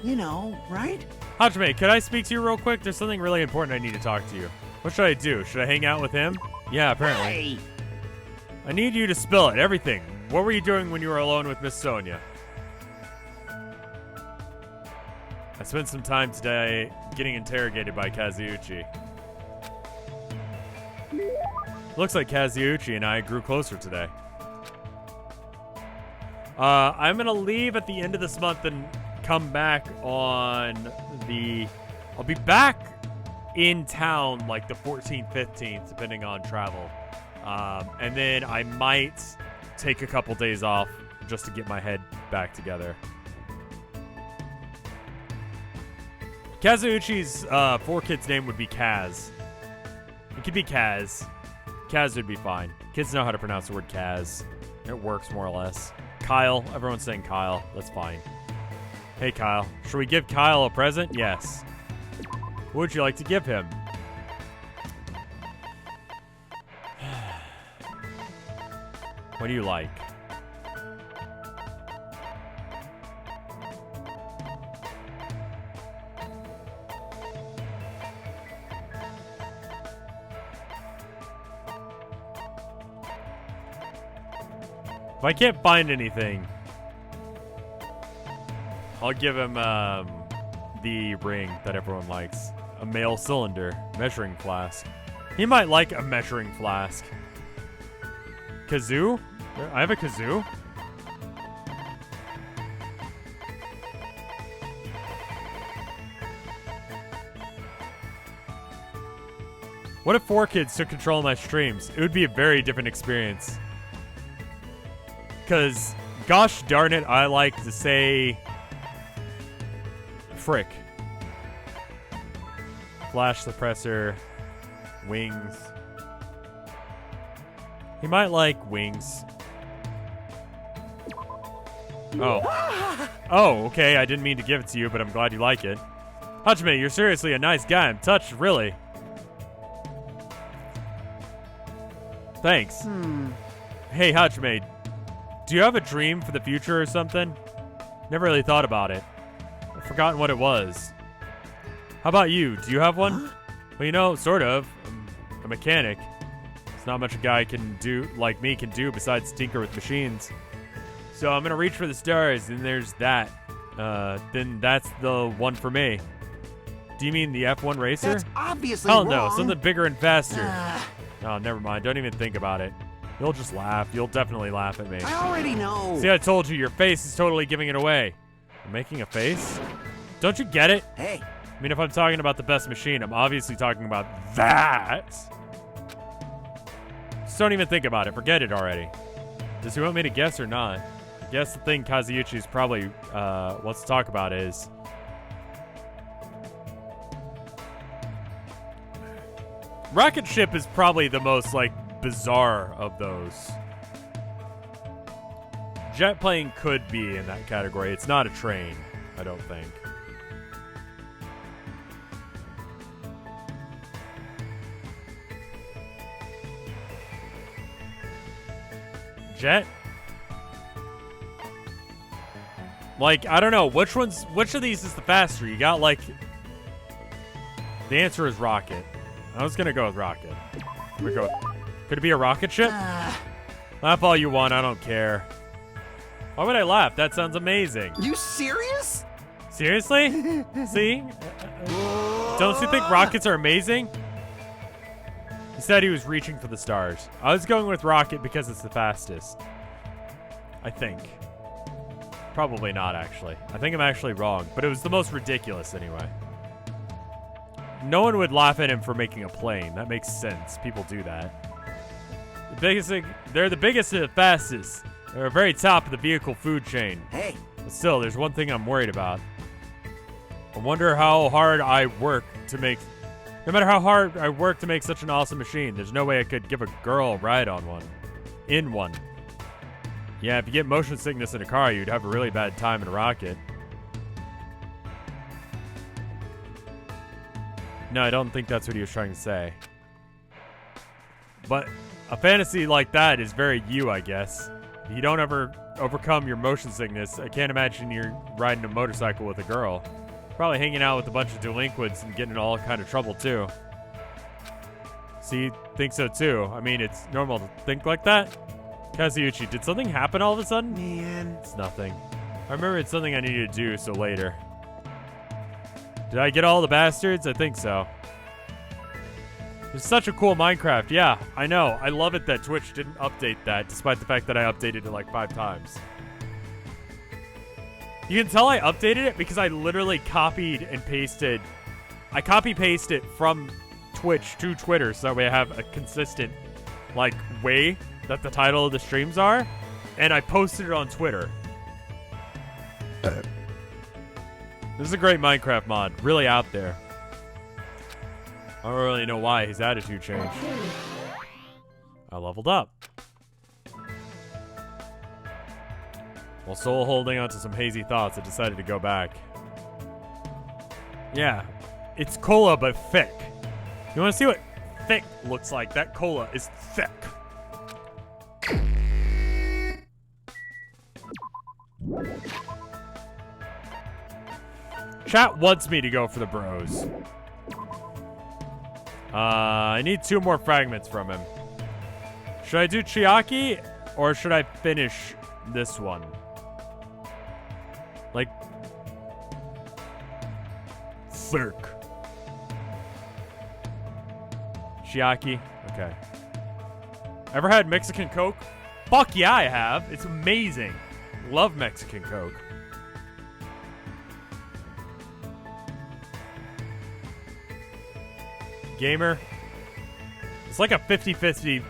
You know, right? Hajime, could I speak to you real quick? There's something really important I need to talk to you. What should I do? Should I hang out with him? Yeah, apparently. Hey. I need you to spill it. Everything. What were you doing when you were alone with Miss Sonia? I spent some time today getting interrogated by Kazuuchi. Looks like Kazuuchi and I grew closer today. I'm gonna leave at the end of this month and come back on the... I'll be back in town like the 14th, 15th, depending on travel. And then I might take a couple days off just to get my head back together. Kazuuchi's 4-kid's name would be Kaz. It could be Kaz. Kaz would be fine. Kids know how to pronounce the word Kaz. It works more or less. Kyle. Everyone's saying Kyle. That's fine. Hey, Kyle. Should we give Kyle a present? Yes. What would you like to give him? What do you like? If I can't find anything, I'll give him the ring that everyone likes. A male cylinder. Measuring flask. He might like a measuring flask. Kazoo? I have a kazoo? What if 4 kids took control of my streams? It would be a very different experience. Because, gosh darn it, I like to say... Frick. Flash suppressor. Wings. He might like wings. Oh. Oh, okay, I didn't mean to give it to you, but I'm glad you like it. Hajime, you're seriously a nice guy. I'm touched, really. Thanks. Hey, Hajime, do you have a dream for the future or something? Never really thought about it. I've forgotten what it was. How about you? Do you have one? Well, you know, sort of. I'm a mechanic. It's not much a guy can do, like me, can do besides tinker with machines. So I'm gonna reach for the stars, and there's that. Then that's the one for me. Do you mean the F1 racer? That's obviously Hell wrong. no, something bigger and faster. Oh, never mind. Don't even think about it. You'll just laugh. You'll definitely laugh at me. I already know. See, I told you, your face is totally giving it away. I'm making a face? Don't you get it? Hey. I mean, if I'm talking about the best machine, I'm obviously talking about that. Just don't even think about it. Forget it already. Does he want me to guess or not? I guess the thing Kazuichi's probably wants to talk about is... Rocket ship is probably the most, like, bizarre of those. Jet plane could be in that category. It's not a train, I don't think. Jet? Like, I don't know. Which of these is the faster? You got, like... The answer is rocket. I was gonna go with rocket. Here we go. Could it be a rocket ship? Laugh all you want, I don't care. Why would I laugh? That sounds amazing. You serious? Seriously? See? Don't you think rockets are amazing? He said he was reaching for the stars. I was going with rocket because it's the fastest. I think. Probably not, actually. I think I'm actually wrong, but it was the most ridiculous anyway. No one would laugh at him for making a plane. That makes sense. People do that. They're the biggest and the fastest. They're at the very top of the vehicle food chain. Hey. But still, there's one thing I'm worried about. I wonder how hard I work to make... No matter how hard I work to make such an awesome machine, there's no way I could give a girl a ride on one. In one. Yeah, if you get motion sickness in a car, you'd have a really bad time in a rocket. No, I don't think that's what he was trying to say. But a fantasy like that is very you, I guess. If you don't ever overcome your motion sickness, I can't imagine you're riding a motorcycle with a girl. Probably hanging out with a bunch of delinquents and getting in all kind of trouble, too. So you think so, too. I mean, it's normal to think like that. Kazuichi, did something happen all of a sudden? Man. It's nothing. I remember it's something I needed to do, so later. Did I get all the bastards? I think so. It's such a cool Minecraft. Yeah, I know. I love it that Twitch didn't update that, despite the fact that I updated it like 5 times. You can tell I updated it because I literally copied and pasted. I copy-pasted it from Twitch to Twitter, so that way I have a consistent, like, way that the title of the streams are, and I posted it on Twitter. This is a great Minecraft mod. Really out there. I don't really know why his attitude changed. I leveled up. While still holding on to some hazy thoughts, I decided to go back. Yeah, it's cola, but thick. You want to see what thick looks like? That cola is thick. Chat wants me to go for the bros. I need 2 more fragments from him. Should I do Chiaki, or should I finish this one? Like... Thick. Chiaki? Okay. Ever had Mexican Coke? Fuck yeah, I have. It's amazing. Love Mexican Coke. Gamer, It's like a 50-50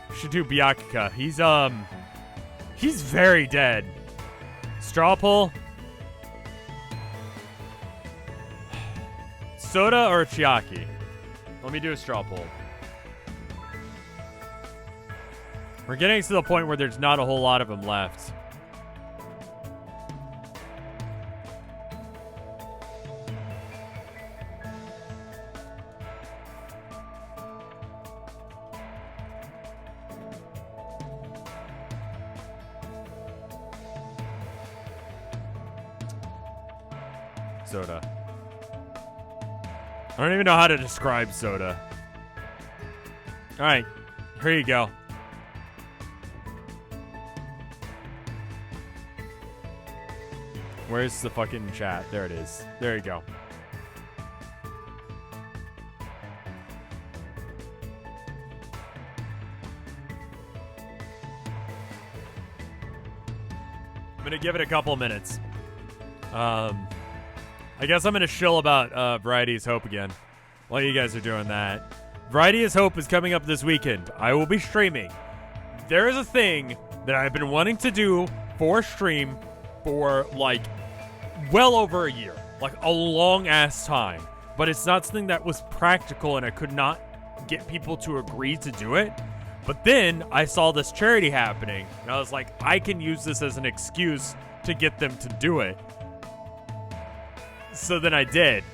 Shitu Byakuya. He's very dead. Straw pull. Soda or Chiaki? Let me do a straw pull. We're getting to the point where there's not a whole lot of them left. Soda. I don't even know how to describe soda. Alright, here you go. Where's the fucking chat? There it is. There you go. I'm gonna give it a couple of minutes. I guess I'm gonna shill about Variety is Hope again while you guys are doing that. Variety is Hope is coming up this weekend. I will be streaming. There is a thing that I've been wanting to do for stream for like well over a year, like a long ass time, but it's not something that was practical and I could not get people to agree to do it. But then I saw this charity happening and I was like, I can use this as an excuse to get them to do it. So then I did.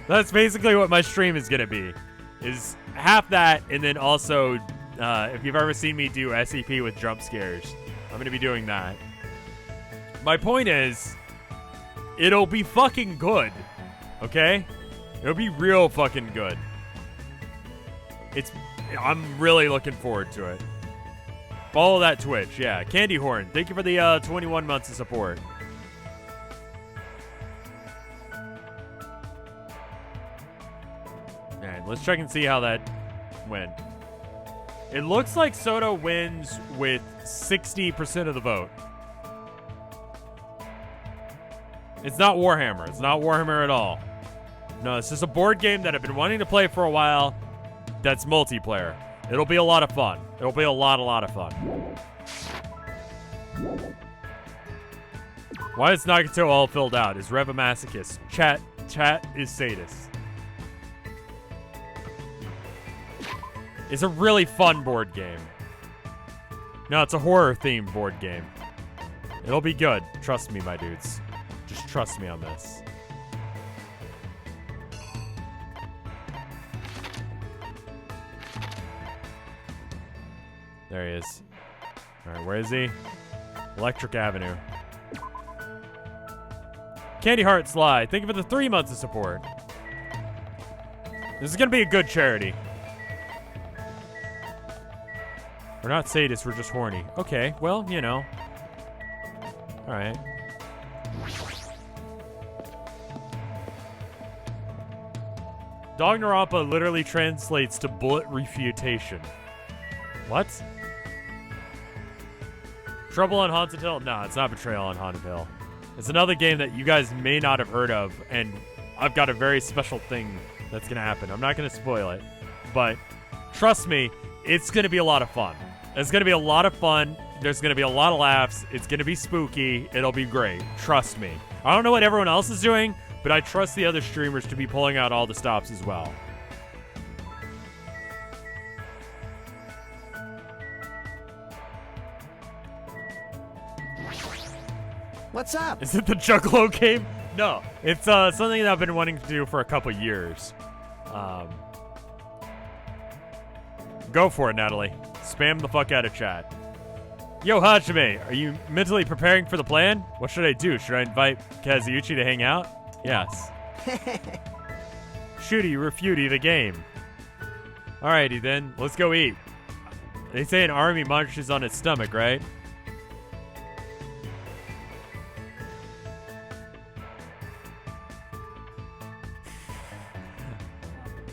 That's basically what my stream is gonna be, is half that, and then also if you've ever seen me do SEP with jump scares, I'm gonna be doing that. My point is, it'll be fucking good, okay? It'll be real fucking good. I'm really looking forward to it. Follow that Twitch, yeah. Candy Horn, thank you for the 21 months of support. Alright, let's check and see how that went. It looks like Soda wins with 60% of the vote. It's not Warhammer. It's not Warhammer at all. No, it's just a board game that I've been wanting to play for a while that's multiplayer. It'll be a lot of fun. It'll be a lot of fun. Why is Nagato all filled out? Is Rev a masochist? Chat is sadist. It's a really fun board game. No, it's a horror-themed board game. It'll be good. Trust me, my dudes. Just trust me on this. There he is. Alright, where is he? Electric Avenue. Candy Heart Sly, thank you for the 3 months of support. This is gonna be a good charity. We're not sadists, we're just horny. Okay, well, you know. Alright. Dognarampa literally translates to bullet refutation. What? Trouble on Haunted Hill? No, it's not Betrayal on Haunted Hill. It's another game that you guys may not have heard of, and I've got a very special thing that's going to happen. I'm not going to spoil it, but trust me, it's going to be a lot of fun. It's going to be a lot of fun. There's going to be a lot of laughs. It's going to be spooky. It'll be great. Trust me. I don't know what everyone else is doing, but I trust the other streamers to be pulling out all the stops as well. What's up? Is it the Juggalo game? No. It's something that I've been wanting to do for a couple years. Go for it, Natalie. Spam the fuck out of chat. Yo, Hajime, are you mentally preparing for the plan? What should I do? Should I invite Kazuichi to hang out? Yes. Shooty, refuty the game. Alrighty then, let's go eat. They say an army marches on its stomach, right?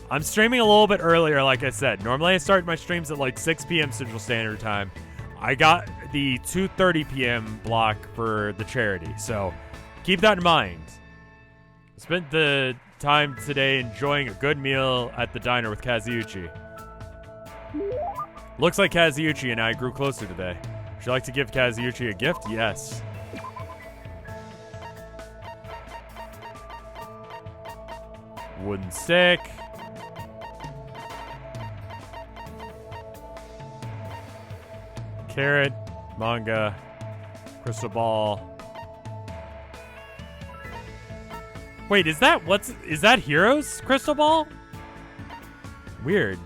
I'm streaming a little bit earlier, like I said. Normally I start my streams at like 6 p.m. Central Standard Time. I got the 2:30 p.m. block for the charity, so keep that in mind. Spent the time today enjoying a good meal at the diner with Kazuichi. Looks like Kazuichi and I grew closer today. Would you like to give Kazuichi a gift? Yes. Wooden stick. Carrot. Manga. Crystal ball. Wait, is that Hero's crystal ball? Weird.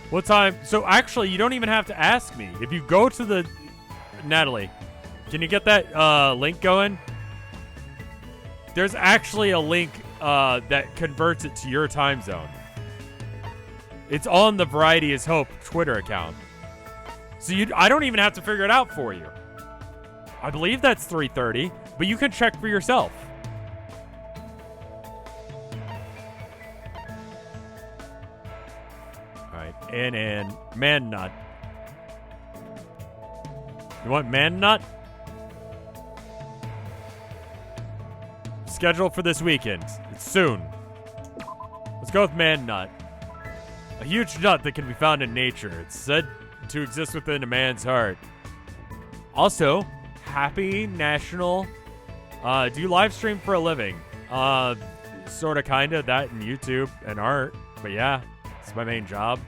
What time? So actually, you don't even have to ask me. If you go to the... Natalie, can you get that link going? There's actually a link that converts it to your time zone. It's on the Variety is Hope Twitter account. So I don't even have to figure it out for you. I believe that's 3:30, but you can check for yourself. Alright, and man nut. You want man nut? Schedule for this weekend. It's soon. Let's go with man nut. A huge nut that can be found in nature. It's said to exist within a man's heart. Also, happy national... do you live stream for a living? Sorta, kinda. That and YouTube and art. But yeah, it's my main job.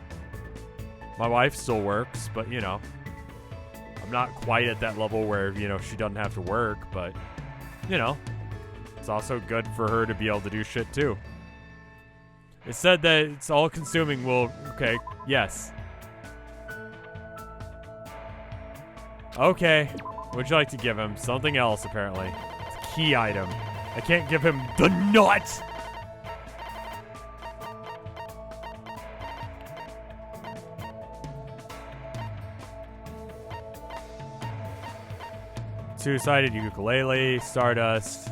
My wife still works, but you know. I'm not quite at that level where, you know, she doesn't have to work, but, you know. It's also good for her to be able to do shit too. It said that it's all-consuming. Well, okay, yes. Okay. Would you like to give him something else, apparently? It's a key item. I can't give him the nut! Two-sided ukulele, stardust,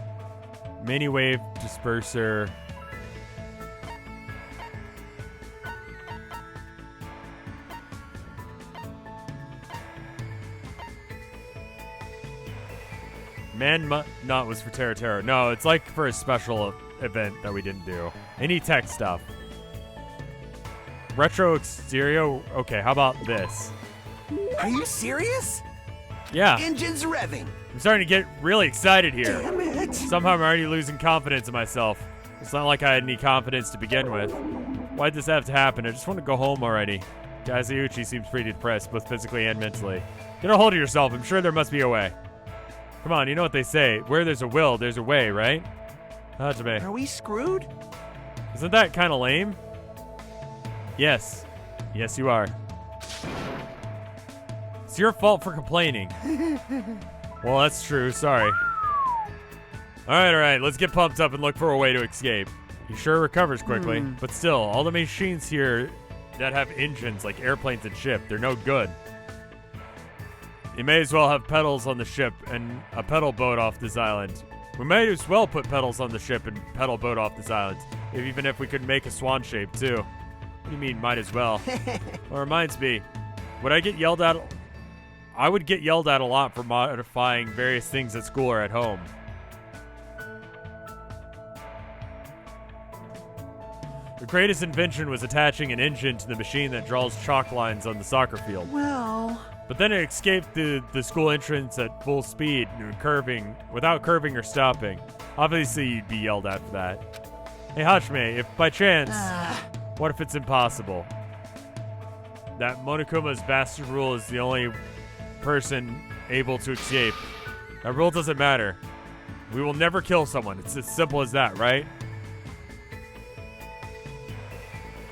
mini wave disperser. Man nut was for Terra. No, it's like for a special event that we didn't do. Any tech stuff. Retro exterior. Okay, how about this? Are you serious? Yeah. Engines revving. I'm starting to get really excited here. Damn it. Somehow I'm already losing confidence in myself. It's not like I had any confidence to begin with. Why'd this have to happen? I just want to go home already. Kazuichi seems pretty depressed, both physically and mentally. Get a hold of yourself. I'm sure there must be a way. Come on, you know what they say. Where there's a will, there's a way, right? Hajime. Are we screwed? Isn't that kind of lame? Yes. Yes, you are. It's your fault for complaining. Well, that's true. Sorry. All right. Let's get pumped up and look for a way to escape. He sure recovers quickly. But still, all the machines here that have engines like airplanes and ship, they're no good. You may as well have pedals on the ship and a pedal boat off this island. We may as well put pedals on the ship and pedal boat off this island, even if we could make a swan shape too. What do you mean, might as well? Well, reminds me, would I get yelled at? I would get yelled at a lot for modifying various things at school or at home. The greatest invention was attaching an engine to the machine that draws chalk lines on the soccer field. Well... But then it escaped the school entrance at full speed, without curving or stopping. Obviously, you'd be yelled at for that. Hey, Hajime, if by chance, what if it's impossible? That Monokuma's bastard rule is the only person able to escape. That rule doesn't matter. We will never kill someone. It's as simple as that, right?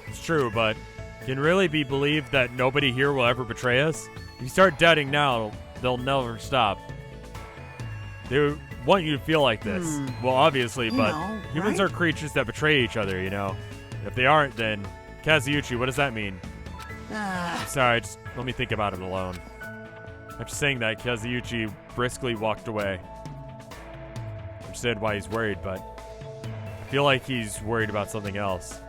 It's true, but can it really be believed that nobody here will ever betray us? If you start doubting now, they'll never stop. They want you to feel like this. Well, obviously, but humans are creatures that betray each other, you know? If they aren't, then... Kazuichi, what does that mean? I'm sorry, just let me think about it alone. After saying that, Kazuichi briskly walked away. I understand why he's worried, but... I feel like he's worried about something else.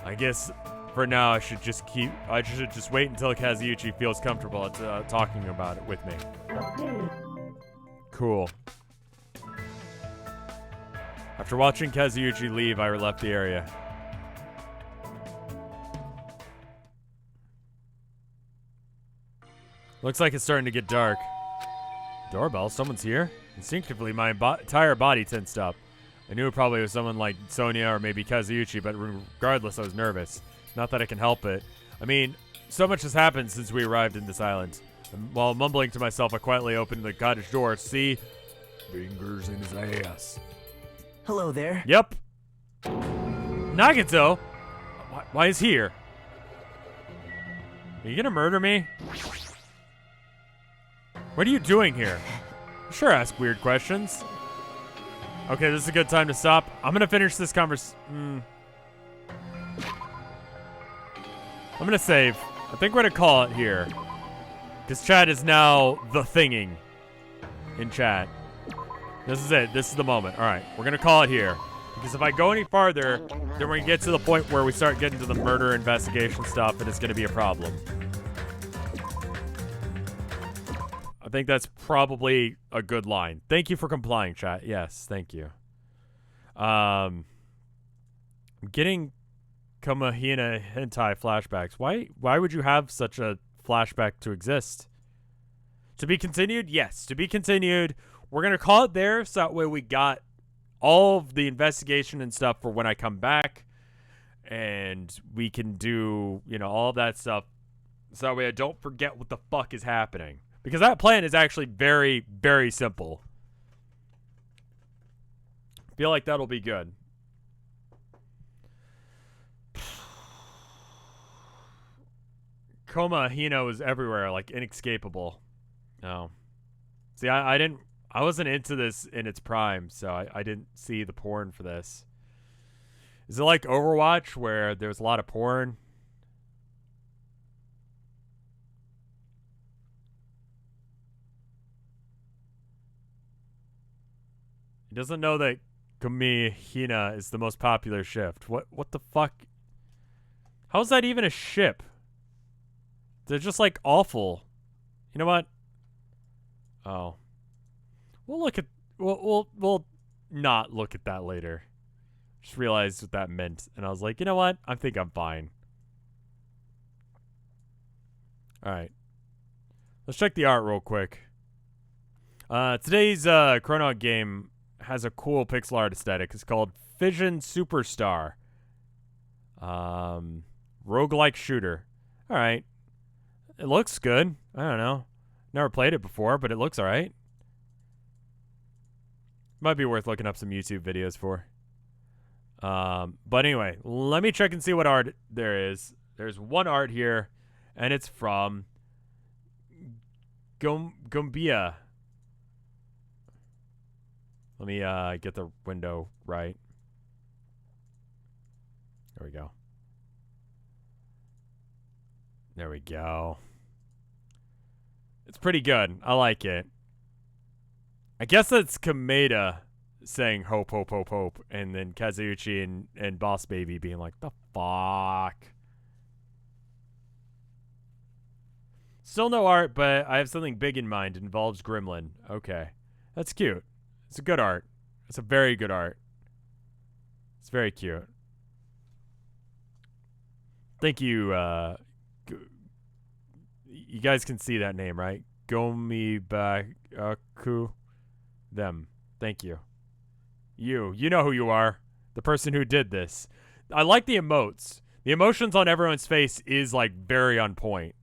I guess... For now, I should just wait until Kazuichi feels comfortable at talking about it with me. Cool. After watching Kazuuchi leave, I left the area. Looks like it's starting to get dark. Doorbell, someone's here? Instinctively, my entire body tensed up. I knew it probably was someone like Sonia or maybe Kazuuchi, but regardless, I was nervous. Not that I can help it. I mean, so much has happened since we arrived in this island. And while mumbling to myself, I quietly opened the cottage door to see fingers in his ass. Hello there. Yep. Nagato? Why is he here? Are you gonna murder me? What are you doing here? Sure, ask weird questions. Okay, this is a good time to stop. I'm gonna finish this I'm gonna save. I think we're gonna call it here. Because chat is now the thinging in chat. This is it. This is the moment. Alright, we're gonna call it here. Because if I go any farther, then we're gonna get to the point where we start getting to the murder investigation stuff and it's gonna be a problem. I think that's probably a good line. Thank you for complying, chat. Yes, thank you. I'm getting Kamahina hentai flashbacks. Why would you have such a flashback to exist? To be continued? Yes, to be continued. We're going to call it there so that way we got all of the investigation and stuff for when I come back. And we can do, you know, all of that stuff so that way I don't forget what the fuck is happening. Because that plan is actually very, very simple. I feel like that'll be good. Koma Hino is everywhere, like inescapable. No. See, I wasn't into this in its prime, so I didn't see the porn for this. Is it like Overwatch where there's a lot of porn? He doesn't know that Kamihina is the most popular shift. What the fuck? How is that even a ship? They're just like awful. You know what? Oh. We'll look at we'll not look at that later. Just realized what that meant and I was like, "You know what? I think I'm fine." All right. Let's check the art real quick. Today's Chrono game has a cool pixel art aesthetic. It's called Fission Superstar. Roguelike shooter. All right. It looks good. I don't know. Never played it before, but it looks all right. Might be worth looking up some YouTube videos for. But anyway, let me check and see what art there is. There's one art here, and it's from Gumbia. Let me get the window right. There we go. There we go. It's pretty good. I like it. I guess that's Kameda saying hope, hope, hope, hope, and then Kazuuchi and Boss Baby being like, the fuck? Still no art, but I have something big in mind. It involves Gremlin. Okay. That's cute. It's a good art. It's a very good art. It's very cute. Thank you, you guys can see that name, right? Gomibaku. Them. Thank you. You know who you are. The person who did this. I like the emotes. The emotions on everyone's face is, like, very on point.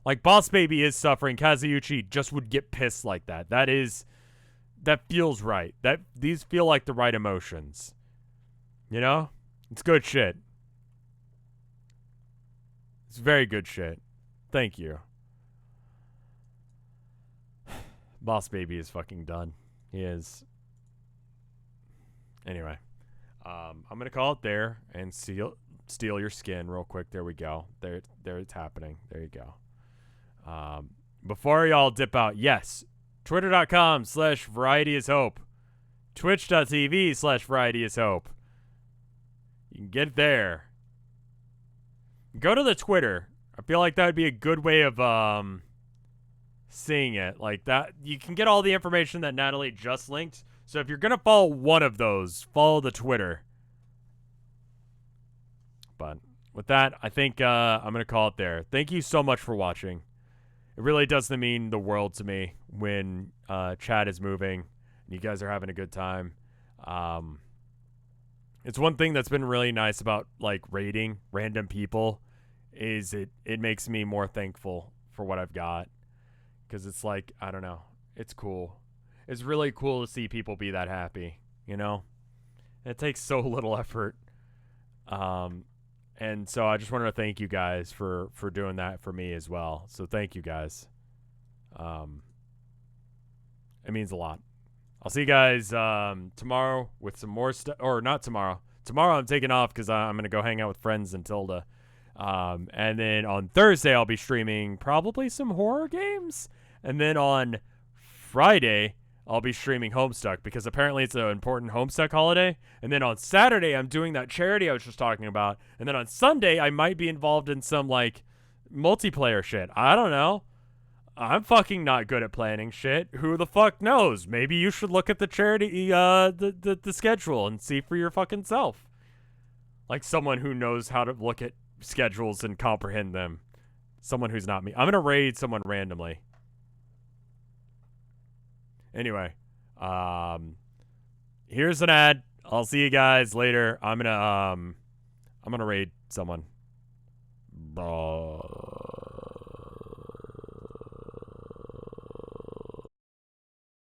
Like, Boss Baby is suffering. Kazuuchi just would get pissed like that. That feels right. These feel like the right emotions. You know? It's good shit. It's very good shit. Thank you. Boss Baby is fucking done. He is. Anyway. I'm going to call it there and steal your skin real quick. There we go. There it's happening. There you go. Before y'all dip out, yes. Twitter.com/varietyishope. Twitch.tv/varietyishope. You can get there. Go to the Twitter. I feel like that would be a good way of seeing it. Like that, you can get all the information that Natalie just linked. So if you're going to follow one of those, follow the Twitter. But with that, I think I'm going to call it there. Thank you so much for watching. It really does mean the world to me when chat is moving and you guys are having a good time. It's one thing that's been really nice about like rating random people is it makes me more thankful for what I've got, because it's like, I don't know, it's cool. It's really cool to see people be that happy, you know? It takes so little effort. And so I just wanted to thank you guys for doing that for me as well. So thank you guys. It means a lot. I'll see you guys tomorrow with some more stuff. Or not tomorrow. Tomorrow I'm taking off because I'm going to go hang out with friends and Tilda. And then on Thursday I'll be streaming probably some horror games. And then on Friday I'll be streaming Homestuck because apparently it's an important Homestuck holiday. And then on Saturday I'm doing that charity I was just talking about. And then on Sunday I might be involved in some like multiplayer shit. I don't know. I'm fucking not good at planning shit. Who the fuck knows? Maybe you should look at the charity, the schedule and see for your fucking self. Like someone who knows how to look at schedules and comprehend them. Someone who's not me. I'm gonna raid someone randomly. Anyway, here's an ad. I'll see you guys later. I'm gonna raid someone. Bye.